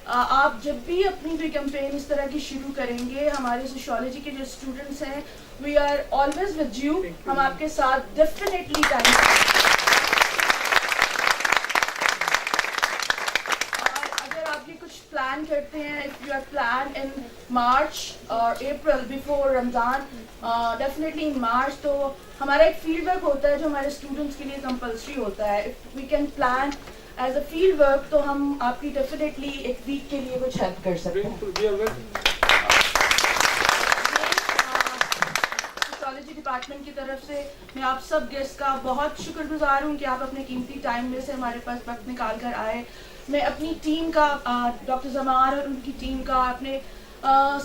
आप जब भी अपनी कोई कैंपेन इस तरह की शुरू करेंगे, हमारे सोशियोलॉजी के जो स्टूडेंट्स हैं we are always with you. हम आपके साथ डेफिनेटली टाइम. प्लान करते हैं, if you are plan in March और April before Ramzan, definitely in March, तो हमारा एक फील्ड वर्क होता है जो हमारे स्टूडेंट्स के लिए कंपल्सरी होता है. If we can plan as a field work तो हम आपकी डेफिनेटली एक वीक के लिए कुछ हेल्प कर सकते हैं. सोशियोलॉजी डिपार्टमेंट की तरफ से मैं आप सब गेस्ट का बहुत शुक्रगुजार हूँ कि आप अपने कीमती टाइम में से हमारे पास वक्त निकाल कर आए. मैं अपनी टीम का, डॉक्टर जमार और उनकी टीम का, अपने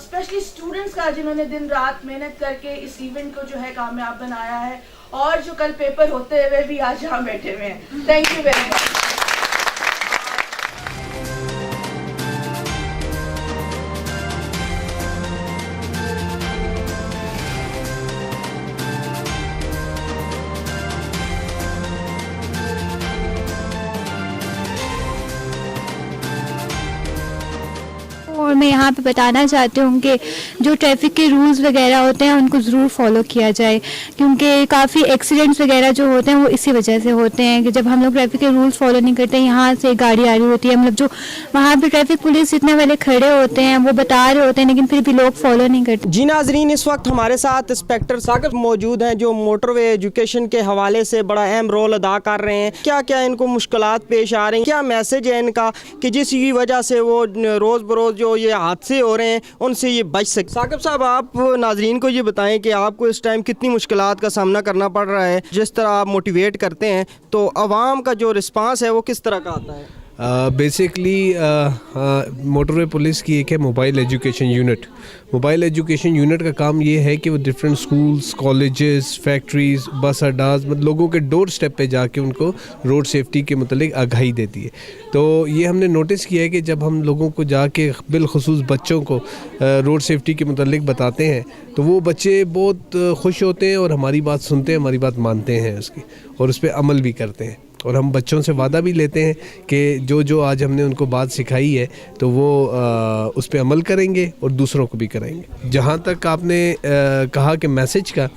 स्पेशली स्टूडेंट्स का जिन्होंने दिन रात मेहनत करके इस इवेंट को जो है कामयाब बनाया है और जो कल पेपर होते हुए भी आज यहाँ बैठे हुए हैं. Thank you very much. और मैं यहाँ पे बताना चाहती हूँ कि जो ट्रैफिक के रूल्स वगैरह होते हैं उनको ज़रूर फॉलो किया जाए, क्योंकि काफ़ी एक्सीडेंट्स वगैरह जो होते हैं वो इसी वजह से होते हैं कि जब हम लोग ट्रैफिक के रूल्स फॉलो नहीं करते. यहाँ से गाड़ी आ रही होती है, मतलब जो वहाँ पे ट्रैफिक पुलिस जितने वाले खड़े होते हैं वो बता रहे होते हैं लेकिन फिर भी लोग फॉलो नहीं करते. जी नाजरीन, इस वक्त हमारे साथ इंस्पेक्टर साकिब मौजूद हैं जो मोटरवे एजुकेशन के हवाले से बड़ा अहम रोल अदा कर रहे हैं. क्या क्या इनको मुश्किलात पेश आ रही हैं, क्या मैसेज है इनका कि जिसकी वजह से वो रोज़ बरोज़ जो ये हादसे हो रहे हैं उनसे ये बच सके. साकिब साहब, आप नाजरीन को ये बताएं कि आपको इस टाइम कितनी मुश्किलात का सामना करना पड़ रहा है. जिस तरह आप मोटिवेट करते हैं तो आवाम का जो रिस्पांस है वो किस तरह का आता है? बेसिकली मोटरवे पुलिस की एक है mobile education unit. Mobile education unit का काम ये है कि वो डिफरेंट स्कूल्स, कॉलेजेस, फैक्ट्रीज़, बस अड्डास, मतलब लोगों के डोर स्टेप पे जाके उनको रोड सेफ्टी के मतलब आगाही देती है। तो ये हमने नोटिस किया है कि जब हम लोगों को जाके बिलखुसूस बच्चों को रोड सेफ्टी के मतलब बताते हैं तो वो बच्चे बहुत खुश होते हैं और हमारी बात सुनते हैं, हमारी बात मानते हैं उसकी, और उस पर अमल भी करते हैं। और हम बच्चों से वादा भी लेते हैं कि जो आज हमने उनको बात सिखाई है तो वो उस पर अमल करेंगे और दूसरों को भी कराएंगे। जहाँ तक आपने कहा कि मैसेज का,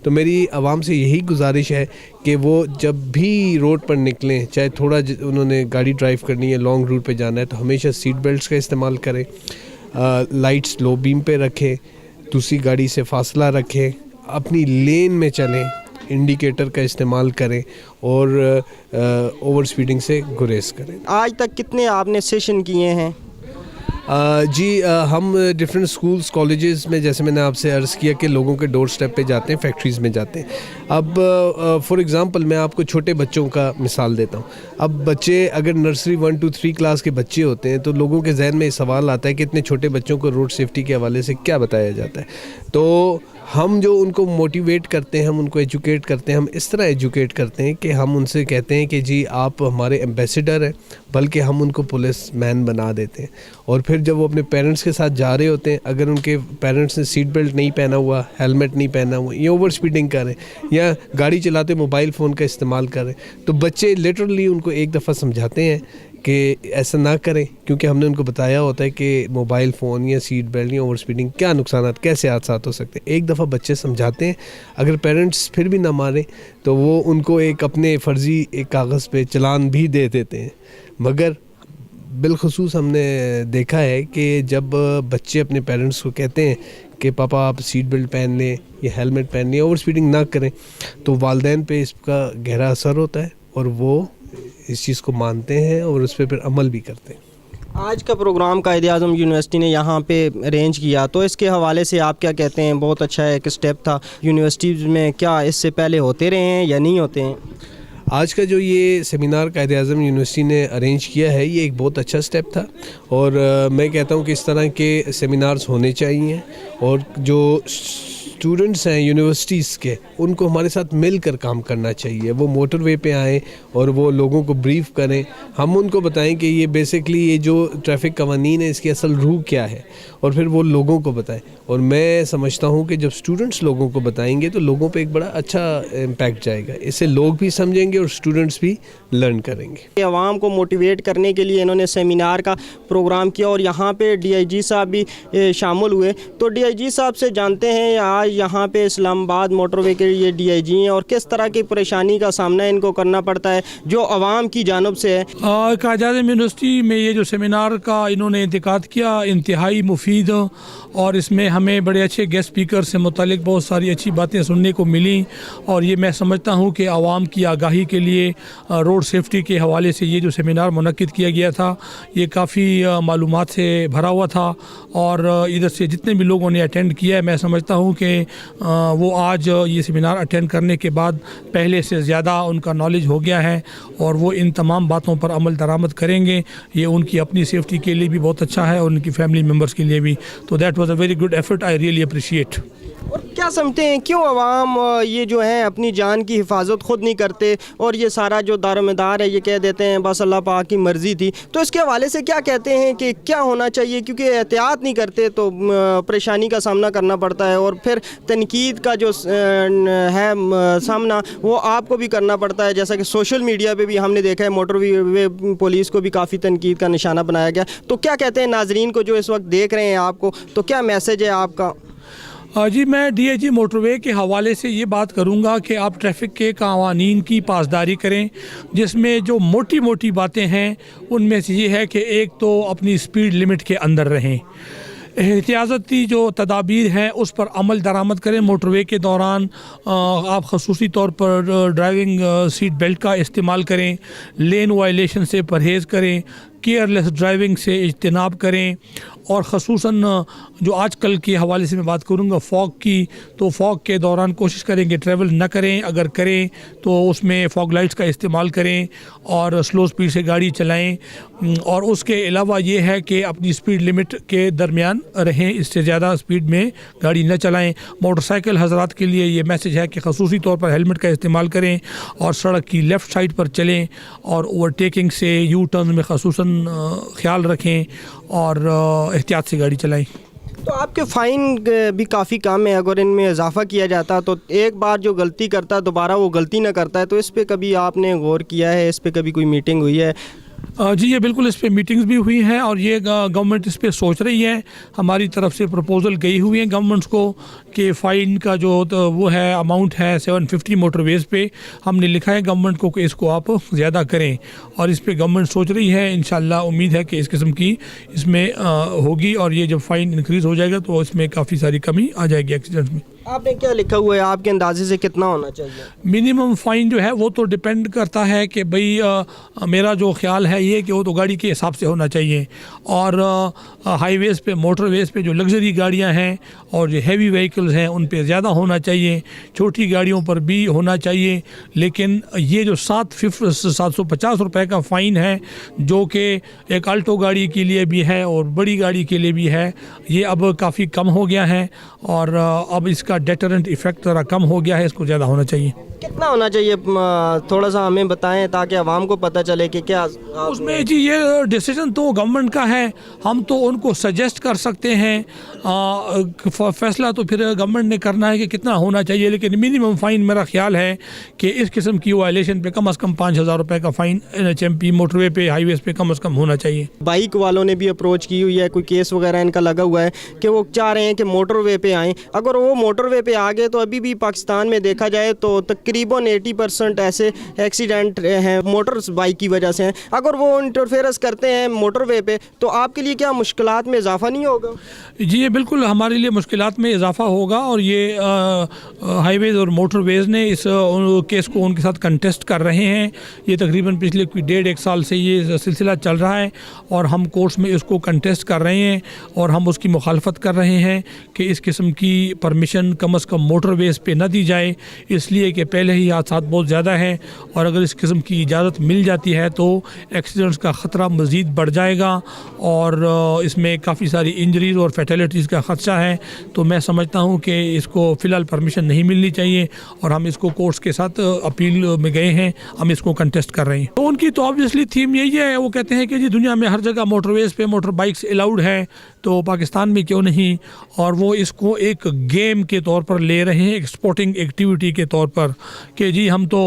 तो मेरी आवाम से यही गुजारिश है कि वो जब भी रोड पर निकलें, चाहे थोड़ा उन्होंने गाड़ी ड्राइव करनी है, लॉन्ग रूट पे जाना है, तो हमेशा सीट बेल्ट्स का इस्तेमाल करें, लाइट्स लो बीम पे रखें, दूसरी गाड़ी से फासला रखें, अपनी लेन में चलें, इंडिकेटर का इस्तेमाल करें और ओवर स्पीडिंग से गुरेज करें। आज तक कितने आपने सेशन किए हैं? हम डिफरेंट स्कूल्स, कॉलेजेस में, जैसे मैंने आपसे अर्ज़ किया कि लोगों के डोर स्टेप पे जाते हैं, फैक्ट्रीज़ में जाते हैं। अब फॉर एग्ज़ाम्पल मैं आपको छोटे बच्चों का मिसाल देता हूँ। अब बच्चे अगर नर्सरी 1 to 3 क्लास के बच्चे होते हैं तो लोगों के जहन में सवाल आता है कि इतने छोटे बच्चों को रोड सेफ्टी के हवाले से क्या बताया जाता है। तो हम जो उनको मोटिवेट करते हैं, हम उनको एजुकेट करते हैं, हम इस तरह एजुकेट करते हैं कि हम उनसे कहते हैं कि जी आप हमारे एम्बेसडर हैं, बल्कि हम उनको पुलिस मैन बना देते हैं। और फिर जब वो अपने पेरेंट्स के साथ जा रहे होते हैं, अगर उनके पेरेंट्स ने सीट बेल्ट नहीं पहना हुआ, हेलमेट नहीं पहना हुआ, या ओवर स्पीडिंग कर रहे हैं, या गाड़ी चलाते मोबाइल फ़ोन का इस्तेमाल कर रहे हैं, तो बच्चे लिटरली उनको एक दफ़ा समझाते हैं कि ऐसा ना करें, क्योंकि हमने उनको बताया होता है कि मोबाइल फ़ोन या सीट बेल्ट या ओवर स्पीडिंग क्या नुकसान, कैसे हादसा हो सकते हैं। एक दफ़ा बच्चे समझाते हैं, अगर पेरेंट्स फिर भी ना मारें तो वो उनको एक अपने फ़र्ज़ी एक कागज़ पे चालान भी दे देते हैं। मगर बिलखुसूस हमने देखा है कि जब बच्चे अपने पेरेंट्स को कहते हैं कि पापा आप सीट बेल्ट पहन लें या हेलमेट पहन लें, ओवर स्पीडिंग ना करें, तो वालिदैन पे इसका गहरा असर होता है और वो इस चीज़ को मानते हैं और उस पर फिर अमल भी करते हैं। आज का प्रोग्राम कायद-ए-आज़म यूनिवर्सिटी ने यहाँ पे अरेंज किया, तो इसके हवाले से आप क्या कहते हैं? बहुत अच्छा एक स्टेप था। यूनिवर्सिटीज़ में क्या इससे पहले होते रहे हैं या नहीं होते हैं? आज का जो ये सेमिनार कायद-ए-आज़म यूनिवर्सिटी ने अरेंज किया है, ये एक बहुत अच्छा स्टेप था और मैं कहता हूँ कि इस तरह के सेमिनार्स होने चाहिए और जो स्टूडेंट्स हैं यूनिवर्सिटीज़ के, उनको हमारे साथ मिलकर काम करना चाहिए। वो मोटरवे पे आएँ और वो लोगों को ब्रीफ करें, हम उनको बताएं कि ये बेसिकली ये जो ट्रैफिक कवानीन है इसकी असल रूह क्या है, और फिर वो लोगों को बताएं। और मैं समझता हूँ कि जब स्टूडेंट्स लोगों को बताएंगे तो लोगों पे एक बड़ा अच्छा इम्पैक्ट जाएगा, इससे लोग भी समझेंगे और स्टूडेंट्स भी लर्न करेंगे। आवाम को मोटिवेट करने के लिए इन्होंने सेमिनार का प्रोग्राम किया और यहाँ पे DIG साहब भी शामिल हुए। तो DIG साहब से जानते हैं आज यहाँ पे इस्लामाबाद मोटरवे के ये DIG हैं और किस तरह की परेशानी का सामना इनको करना पड़ता है जो आवाम की जानब से है। कायद-ए-आज़म यूनिवर्सिटी में ये जो सेमिनार का इन्होंने इंतकाद किया, इंतहाई मुफीद, और इसमें हमें बड़े अच्छे गेस्ट स्पीकर से मुतालिक बहुत सारी अच्छी बातें सुनने को मिली। और ये मैं समझता हूँ कि आवाम की आगाही के लिए रोड सेफ्टी के हवाले से ये जो सेमिनार मुनक्किद किया गया था, ये काफ़ी मालूमात से भरा हुआ था। और इधर से जितने भी लोगों ने अटेंड किया है, मैं समझता हूँ कि वो आज ये सेमिनार अटेंड करने के बाद पहले से ज़्यादा उनका नॉलेज हो गया है और वो इन तमाम बातों पर अमल दरामद करेंगे। ये उनकी अपनी सेफ्टी के लिए भी बहुत अच्छा है और उनकी फैमिली मेम्बर्स के लिए भी। तो that was a very good effort, I really appreciate. और क्या समझते हैं क्यों आवाम ये जो है अपनी जान की हिफाजत खुद नहीं करते और ये सारा जो दारोमदार है ये कह देते हैं बस अल्लाह पाक की मर्ज़ी थी? तो इसके हवाले से क्या कहते हैं कि क्या होना चाहिए? क्योंकि एहतियात नहीं करते तो परेशानी का सामना करना पड़ता है और फिर तनकीद का जो है सामना वो आपको भी करना पड़ता है। जैसा कि सोशल मीडिया पे भी हमने देखा है मोटरवे पुलिस को भी काफ़ी तनकीद का निशाना बनाया गया। तो क्या कहते हैं नाजरीन को जो इस वक्त देख रहे हैं आपको, तो क्या मैसेज है आपका? जी, मैं DIG मोटरवे के हवाले से ये बात करूँगा कि आप ट्रैफिक के कावानीन की पासदारी करें, जिसमें जो मोटी मोटी बातें हैं उनमें से ये है कि एक तो अपनी स्पीड लिमिट के अंदर रहें, एहतियाती जो तदाबीर हैं उस पर अमल दरामद करें। मोटरवे के दौरान आप ख़ुसूसी तौर पर ड्राइविंग सीट बेल्ट का इस्तेमाल करें, लेन वायलेशन से परहेज़ करें, केयरलेस ड्राइविंग से इज्तनाब करें, और ख़ुसूसन जो आजकल के हवाले से मैं बात करूँगा फॉग की, तो फॉग के दौरान कोशिश करें कि ट्रैवल न करें, अगर करें तो उसमें फॉग लाइट्स का इस्तेमाल करें और स्लो स्पीड से गाड़ी चलाएं, और उसके अलावा ये है कि अपनी स्पीड लिमिट के दरमियान रहें, इससे ज़्यादा स्पीड में गाड़ी न चलाएं। मोटरसाइकिल हज़रात के लिए ये मैसेज है कि ख़ुसूसी तौर पर हेलमेट का इस्तेमाल करें और सड़क की लेफ़्ट साइड पर चलें, और ओवरटेकिंग से यू टर्न में ख़ुसूसन ख्याल रखें और एहतियात से गाड़ी चलाएं। तो आपके फ़ाइन भी काफ़ी कम है, अगर इनमें इजाफा किया जाता तो एक बार जो गलती करता है दोबारा वो गलती ना करता है, तो इस पे कभी आपने गौर किया है, इस पे कभी कोई मीटिंग हुई है? जी ये बिल्कुल, इस पे मीटिंग्स भी हुई हैं और ये गवर्नमेंट इस पे सोच रही है। हमारी तरफ से प्रपोजल गई हुई है गवर्नमेंट्स को कि फ़ाइन का जो तो वो है अमाउंट है 750 मोटरवेज़ पे, हमने लिखा है गवर्नमेंट को कि इसको आप ज़्यादा करें, और इस पे गवर्नमेंट सोच रही है। इंशाल्लाह उम्मीद है कि इस किस्म की इसमें होगी, और ये जब फ़ाइन इंक्रीज़ हो जाएगा तो इसमें काफ़ी सारी कमी आ जाएगी एक्सीडेंट्स में। आपने क्या लिखा हुआ है, आपके अंदाजे से कितना होना चाहिए? मिनिमम फ़ाइन जो है वो तो डिपेंड करता है कि भाई मेरा जो ख्याल है ये कि वो तो गाड़ी के हिसाब से होना चाहिए, और हाईवेज़ पे मोटरवेज़ पे जो लग्जरी गाड़ियां हैं और जो हैवी व्हीकल्स हैं उन पे ज़्यादा होना चाहिए, छोटी गाड़ियों पर भी होना चाहिए। लेकिन ये जो 750 रुपये का फ़ाइन है जो कि एक अल्टो गाड़ी के लिए भी है और बड़ी गाड़ी के लिए भी है, ये अब काफ़ी कम हो गया है, और अब इसका डेटरेंट इफेक्ट ज़रा कम हो गया है, इसको ज़्यादा होना चाहिए। कितना होना चाहिए थोड़ा सा हमें बताएं ताकि आवाम को पता चले कि क्या उसमें। जी ये डिसीजन तो गवर्नमेंट का है, हम तो उनको सजेस्ट कर सकते हैं, फैसला तो फिर गवर्नमेंट ने करना है कि कितना होना चाहिए, लेकिन मिनिमम फ़ाइन मेरा ख्याल है कि इस किस्म की वायलेशन पे कम से कम 5000 रुपये का फ़ाइन NHMP मोटरवे पे हाईवेज़ पे कम से कम होना चाहिए। बाइक वालों ने भी अप्रोच की हुई है, कोई केस वगैरह इनका लगा हुआ है कि वो चाह रहे हैं कि मोटरवे पे आएँ। अगर वो मोटरवे पे आ गए तो अभी भी पाकिस्तान में देखा जाए तो तकरीबन 80% ऐसे एक्सीडेंट हैं मोटर बाइक की वजह से हैं। अगर वो इंटरफेरेंस करते हैं मोटरवे पे तो आपके लिए क्या मुश्किलात में इजाफा नहीं होगा? जी ये बिल्कुल हमारे लिए मुश्किलात में इजाफा होगा, और ये हाईवेज़ और मोटरवेज़ ने इस केस को उनके साथ कंटेस्ट कर रहे हैं। ये तकरीबन पिछले कोई 1.5 साल से ये सिलसिला चल रहा है, और हम कोर्ट्स में इसको कंटेस्ट कर रहे हैं, और हम उसकी मुखालफत कर रहे हैं कि इस किस्म की परमिशन कम से कम मोटरवेज़ पे न दी जाए, इसलिए कि पहले ही हादसा बहुत ज़्यादा है, और अगर इस किस्म की इजाज़त मिल जाती है तो एक्सीडेंट्स का ख़तरा मज़ीद बढ़ जाएगा, और इसमें काफ़ी सारी इंजरीज़ और फैटेलिटीज़ का ख़दशा है। तो मैं समझता हूँ कि इसको फ़िलहाल परमिशन नहीं मिलनी चाहिए, और हम इसको कोर्ट्स के साथ अपील में गए हैं, हम इसको कंटेस्ट कर रहे हैं। तो उनकी तो ऑब्वियसली थीम यही है, वो कहते हैं कि जी दुनिया में हर जगह मोटरवेज़ पे मोटर बाइक्स अलाउड है, तो पाकिस्तान में क्यों नहीं, और वो इसको एक गेम के तौर पर ले रहे हैं, एक स्पोर्टिंग एक्टिविटी के तौर पर, कि जी हम तो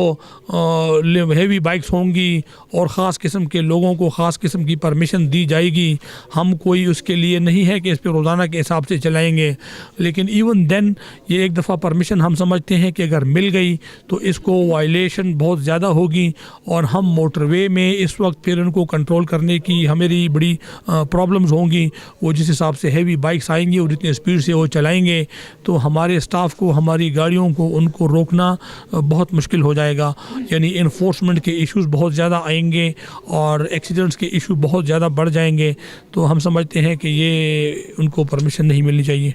हेवी बाइक्स होंगी और ख़ास किस्म के लोगों को ख़ास किस्म की परमिशन दी जाएगी, हम कोई उसके लिए नहीं है कि इस पर रोज़ाना के हिसाब से चलाएंगे। लेकिन इवन देन ये एक दफ़ा परमिशन हम समझते हैं कि अगर मिल गई तो इसको वायलेशन बहुत ज़्यादा होगी, और हम मोटरवे में इस वक्त फिर उनको कंट्रोल करने की हमारी बड़ी प्रॉब्लम्स होंगी। वो जिस हिसाब से हैवी बाइक्स आएंगी और जितनी स्पीड से वो चलाएंगे, तो हमारे स्टाफ को, हमारी गाड़ियों को, उनको रोकना बहुत मुश्किल हो जाएगा। यानी इन्फोर्समेंट के इश्यूज़ बहुत ज़्यादा आएंगे और एक्सीडेंट्स के इशू बहुत ज़्यादा बढ़ जाएंगे। तो हम समझते हैं कि ये उनको परमिशन नहीं मिलनी चाहिए।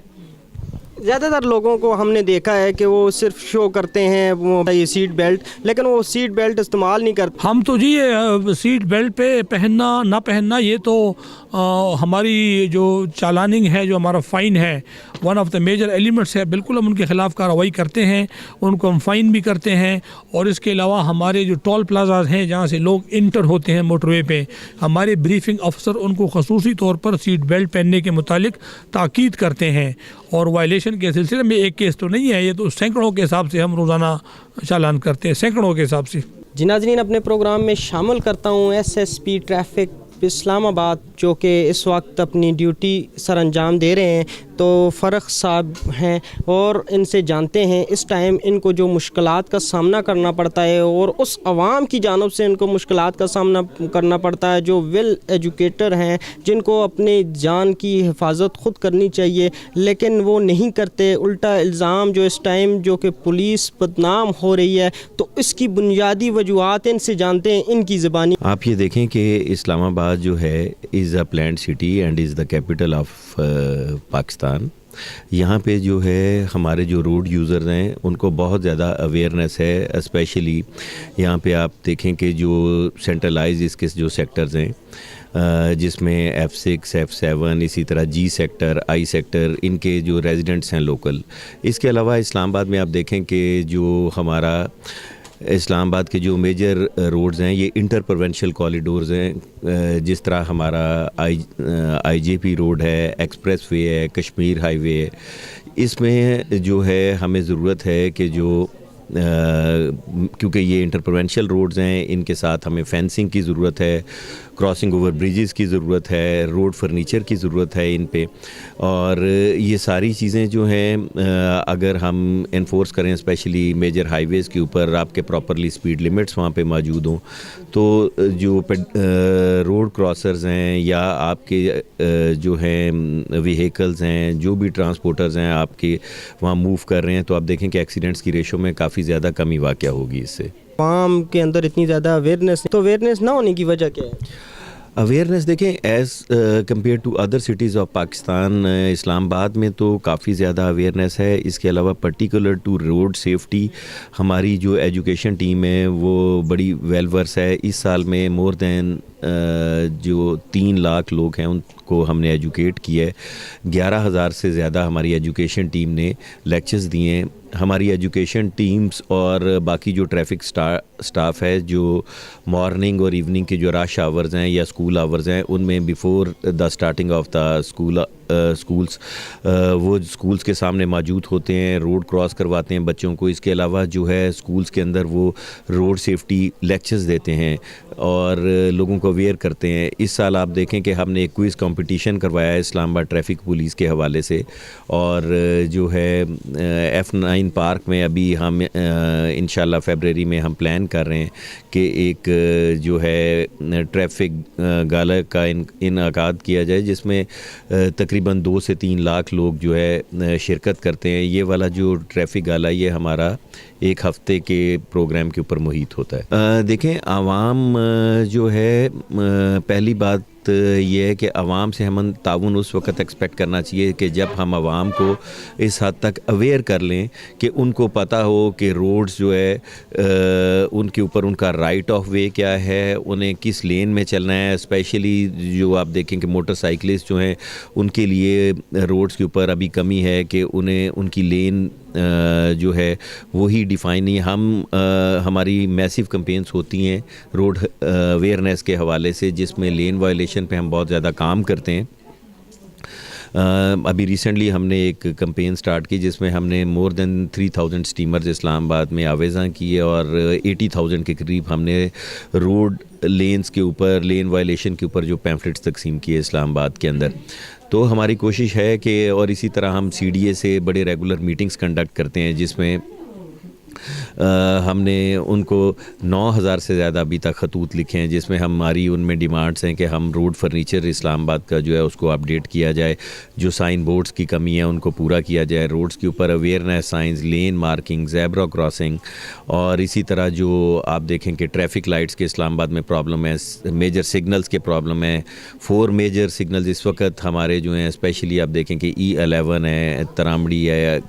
ज़्यादातर लोगों को हमने देखा है कि वो सिर्फ शो करते हैं वो ये सीट बेल्ट, लेकिन वो सीट बेल्ट इस्तेमाल नहीं करते। हम तो जी ये सीट बेल्ट पे पहनना ना पहनना ये तो हमारी जो चालानिंग है, जो हमारा फ़ाइन है, one of the major elements है। बिल्कुल हम उनके ख़िलाफ़ कार्रवाई करते हैं, उनको हम फ़ाइन भी करते हैं। और इसके अलावा हमारे जो टोल प्लाजाज हैं जहाँ से लोग इंटर होते हैं मोटरवे पे, हमारे ब्रीफिंग अफसर उनको खसूसी तौर पर सीट बेल्ट पहनने के मुतालिक ताकीद करते हैं। और वायलेशन के सिलसिले में एक केस तो नहीं है, ये तो सैकड़ों के हिसाब से हम रोज़ाना चालान करते हैं, सैकड़ों के हिसाब से। जी नाज़रीन, अपने प्रोग्राम में शामिल करता हूँ SSP ट्रैफिक इस्लामाबाद, जो कि इस वक्त अपनी ड्यूटी सर अंजाम दे रहे हैं। تو فرق صاحب ہیں اور ان سے جانتے ہیں اس ٹائم ان کو جو مشکلات کا سامنا کرنا پڑتا ہے اور اس عوام کی جانب سے ان کو مشکلات کا سامنا کرنا پڑتا ہے جو ویل ایجوکیٹر ہیں, جن کو اپنی جان کی حفاظت خود کرنی چاہیے لیکن وہ نہیں کرتے. الٹا الزام جو اس ٹائم جو کہ پولیس بدنام ہو رہی ہے تو اس کی بنیادی وجوہات ان سے جانتے ہیں ان کی زبانی. آپ یہ دیکھیں کہ اسلام آباد جو ہے is a planned city and is the capital of Pakistan. یہاں پہ جو ہے ہمارے جو روڈ یوزرز ہیں ان کو بہت زیادہ اویئرنیس ہے. اسپیشلی یہاں پہ آپ دیکھیں کہ جو سینٹرلائز اس کے جو سیکٹرز ہیں جس میں F6, F7, اسی طرح G سیکٹر, I سیکٹر, ان کے جو ریزیڈنٹس ہیں لوکل. اس کے علاوہ اسلام آباد میں آپ دیکھیں کہ جو ہمارا اسلام آباد کے جو میجر روڈز ہیں یہ انٹر پروونشل کوریڈورز ہیں, جس طرح ہمارا IJP روڈ ہے, ایکسپریس وے ہے, کشمیر ہائی وے ہے. اس میں جو ہے ہمیں ضرورت ہے کہ جو کیونکہ یہ انٹر پروونشل روڈز ہیں ان کے ساتھ ہمیں فینسنگ کی ضرورت ہے, کراسنگ اوور بریجز کی ضرورت ہے, روڈ فرنیچر کی ضرورت ہے ان پہ. اور یہ ساری چیزیں جو ہیں اگر ہم انفورس کریں اسپیشلی میجر ہائی ویز کے اوپر, آپ کے پراپرلی سپیڈ لیمٹس وہاں پہ موجود ہوں, تو جو روڈ کراسرز ہیں یا آپ کے جو ہیں ویہیکلز ہیں, جو بھی ٹرانسپورٹرز ہیں آپ کے وہاں موو کر رہے ہیں, تو آپ دیکھیں کہ ایکسیڈنٹس کی ریشو میں کافی زیادہ کمی واقع ہوگی اس سے. عوام کے اندر اتنی زیادہ اویئرنیس, تو اویئرنیس نہ ہونے کی وجہ کیا ہے؟ اویئرنیس دیکھیں as compare to other cities of Pakistan, Islamabad میں تو کافی زیادہ اویئرنیس ہے. اس کے علاوہ پرٹیکولر ٹو روڈ سیفٹی ہماری جو ایجوکیشن ٹیم ہے وہ بڑی ویل ورس ہے. اس سال میں مور دین جو 3 لاکھ لوگ ہیں ان کو ہم نے ایجوکیٹ کیا ہے. 11,000 سے زیادہ ہماری ایجوکیشن ٹیم نے لیکچرز دیے ہیں. ہماری ایجوکیشن ٹیمز اور باقی جو ٹریفک سٹاف ہے جو مارننگ اور ایوننگ کے جو رش آورز ہیں یا اسکول آورز ہیں ان میں before the starting of the schools وہ اسکولس کے سامنے موجود ہوتے ہیں, روڈ کراس کرواتے ہیں بچوں کو. اس کے علاوہ جو ہے اسکولس کے اندر وہ روڈ سیفٹی لیکچرز دیتے ہیں اور لوگوں کو اویئر کرتے ہیں. اس سال آپ دیکھیں کہ ہم نے ایک کوئز کمپٹیشن کروایا ہے اسلام آباد ٹریفک پولیس کے حوالے سے, اور جو ہے F9 پارک میں ابھی ہم انشاءاللہ فیبرری میں ہم پلان کر رہے ہیں کہ ایک جو ہے ٹریفک گالا کا انعقاد کیا جائے جس میں تقریباً 2 سے 3 لاکھ لوگ جو ہے شرکت کرتے ہیں. یہ والا جو ٹریفک گالا یہ ہمارا 1 ہفتے کے پروگرام کے اوپر محیط ہوتا ہے. دیکھیں عوام جو ہے پہلی بات یہ ہے کہ عوام سے ہم تعاون اس وقت ایکسپیکٹ کرنا چاہیے کہ جب ہم عوام کو اس حد تک اویئر کر لیں کہ ان کو پتہ ہو کہ روڈز جو ہے ان کے اوپر ان کا رائٹ آف وے کیا ہے, انہیں کس لین میں چلنا ہے. اسپیشلی جو آپ دیکھیں کہ موٹر سائیکلسٹ جو ہیں ان کے لیے روڈز کے اوپر ابھی کمی ہے کہ انہیں ان کی لین جو ہے وہی ڈیفائن نہیں. ہم ہماری میسیو کمپینس ہوتی ہیں روڈ اویئرنیس کے حوالے سے جس میں لین وائلیشن پہ ہم بہت زیادہ کام کرتے ہیں. ابھی ریسنٹلی ہم نے ایک کمپین سٹارٹ کی جس میں ہم نے مور دین 3000 سٹیمرز اسلام آباد میں آویزاں کیے اور 80,000 کے قریب ہم نے روڈ لینز کے اوپر, لین وائلیشن کے اوپر جو پیمفلٹس تقسیم کیے اسلام آباد کے اندر. تو ہماری کوشش ہے کہ, اور اسی طرح ہم CDA سے بڑے ریگولر میٹنگز کنڈکٹ کرتے ہیں جس میں ہم نے ان کو 9,000 سے زیادہ ابھی تک خطوط لکھے ہیں جس میں ہماری ان میں ڈیمانڈس ہیں کہ ہم روڈ فرنیچر اسلام آباد کا جو ہے اس کو اپڈیٹ کیا جائے, جو سائن بورڈز کی کمی ہے ان کو پورا کیا جائے, روڈز کے اوپر اویئرنیس سائنز, لین مارکنگ, زیبرا کراسنگ, اور اسی طرح جو آپ دیکھیں کہ ٹریفک لائٹس کے اسلام آباد میں پرابلم ہے, میجر سگنلز کے پرابلم ہے. 4 میجر سگنلز اس وقت ہمارے جو ہیں اسپیشلی آپ دیکھیں کہ E11 ہے, ترامڑی ہے,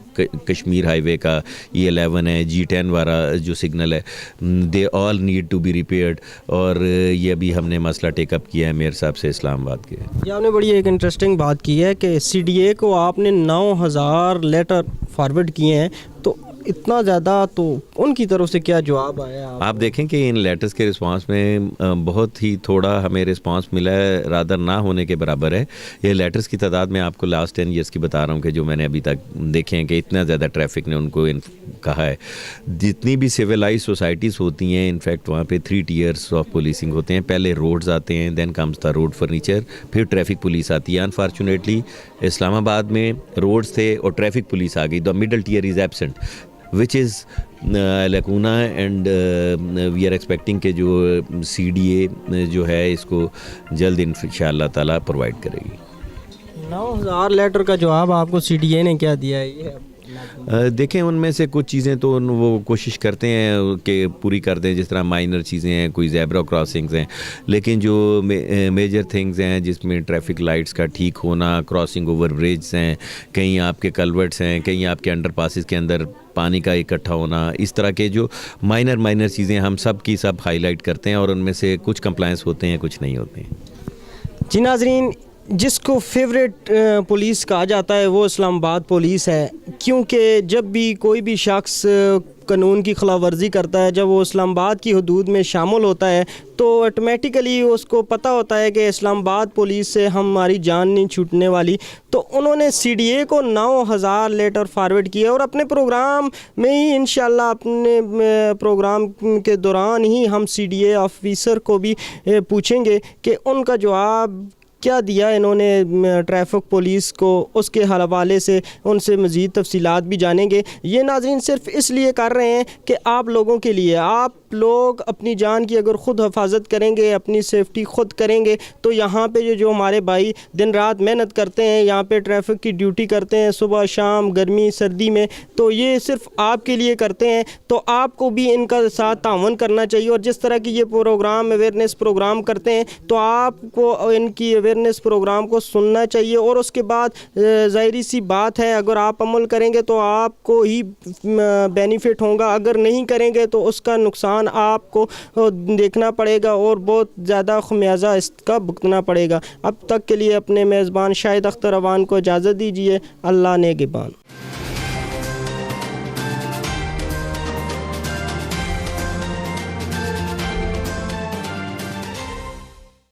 کشمیر ہائی وے کا E11 ہے, G10 والا جو سگنل ہے, they all need to be repaired. اور یہ ابھی ہم نے مسئلہ ٹیک اپ کیا ہے میئر صاحب سے اسلام آباد کے. یہ آپ نے بڑی ایک انٹرسٹنگ بات کی ہے کہ CDA کو آپ نے 9,000 لیٹر فارورڈ کیے ہیں, تو اتنا زیادہ, تو ان کی طرف سے کیا جواب آیا؟ آپ دیکھیں کہ ان لیٹرز کے رسپانس میں بہت ہی تھوڑا ہمیں رسپانس ملا ہے, رادر نہ ہونے کے برابر ہے. یہ لیٹرز کی تعداد میں آپ کو لاسٹ 10 ایئرس کی بتا رہا ہوں کہ جو میں نے ابھی تک دیکھے ہیں کہ اتنا زیادہ ٹریفک نے ان کو کہا ہے. جتنی بھی سویلائز سوسائٹیز ہوتی ہیں انفیکٹ وہاں پہ 3 ٹیئرس آف پولیسنگ ہوتے ہیں. پہلے روڈز آتے ہیں, then comes the road furniture, پھر ٹریفک پولیس آتی ہے. انفارچونیٹلی اسلام آباد میں روڈز تھے اور ٹریفک پولیس آ گئی. The middle tier is absent which is lacuna, and we are expecting کہ جو CDA جو ہے اس کو جلد انشاءاللہ تعالیٰ پرووائڈ کرے گی. 9000 لیٹر کا جواب آپ کو CDA نے کیا دیا ہے؟ یہ دیکھیں ان میں سے کچھ چیزیں تو وہ کوشش کرتے ہیں کہ پوری کر دیں, جس طرح مائنر چیزیں ہیں, کوئی زیبرا کراسنگز ہیں, لیکن جو میجر تھنگز ہیں جس میں ٹریفک لائٹس کا ٹھیک ہونا, کراسنگ اوور بریجز ہیں, کہیں آپ کے کلورٹس ہیں, کہیں آپ کے انڈر پاسز کے اندر پانی کا اکٹھا ہونا, اس طرح کے جو مائنر چیزیں ہم سب کی سب ہائی لائٹ کرتے ہیں, اور ان میں سے کچھ کمپلائنس ہوتے ہیں, کچھ نہیں ہوتے ہیں. جی ناظرین, جس کو فیوریٹ پولیس کہا جاتا ہے وہ اسلام آباد پولیس ہے, کیونکہ جب بھی کوئی بھی شخص قانون کی خلاف ورزی کرتا ہے, جب وہ اسلام آباد کی حدود میں شامل ہوتا ہے تو آٹومیٹیکلی اس کو پتہ ہوتا ہے کہ اسلام آباد پولیس سے ہماری جان نہیں چھوٹنے والی. تو انہوں نے CDA کو 9000 لیٹر فارورڈ کیا, اور اپنے پروگرام میں ہی انشاءاللہ اپنے پروگرام کے دوران ہی ہم CDA آفیسر کو بھی پوچھیں گے کہ ان کا جواب کیا دیا انہوں نے ٹریفک پولیس کو, اس کے حوالے سے ان سے مزید تفصیلات بھی جانیں گے. یہ ناظرین صرف اس لیے کر رہے ہیں کہ آپ لوگوں کے لیے, آپ لوگ اپنی جان کی اگر خود حفاظت کریں گے, اپنی سیفٹی خود کریں گے, تو یہاں پہ جو ہمارے بھائی دن رات محنت کرتے ہیں, یہاں پہ ٹریفک کی ڈیوٹی کرتے ہیں صبح شام, گرمی سردی میں, تو یہ صرف آپ کے لیے کرتے ہیں. تو آپ کو بھی ان کا ساتھ تعاون کرنا چاہیے, اور جس طرح کی یہ پروگرام اویئرنیس پروگرام کرتے ہیں تو آپ کو ان کی اویئرنیس پروگرام کو سننا چاہیے, اور اس کے بعد ظاہری سی بات ہے اگر آپ عمل کریں گے تو آپ کو ہی بینیفٹ ہوگا, اگر نہیں کریں گے تو اس کا نقصان آپ کو دیکھنا پڑے گا اور بہت زیادہ خمیازہ اس کا بھگتنا پڑے گا. اب تک کے لیے اپنے میزبان شاہد اختر اوان کو اجازت دیجیے. اللہ نگہبان.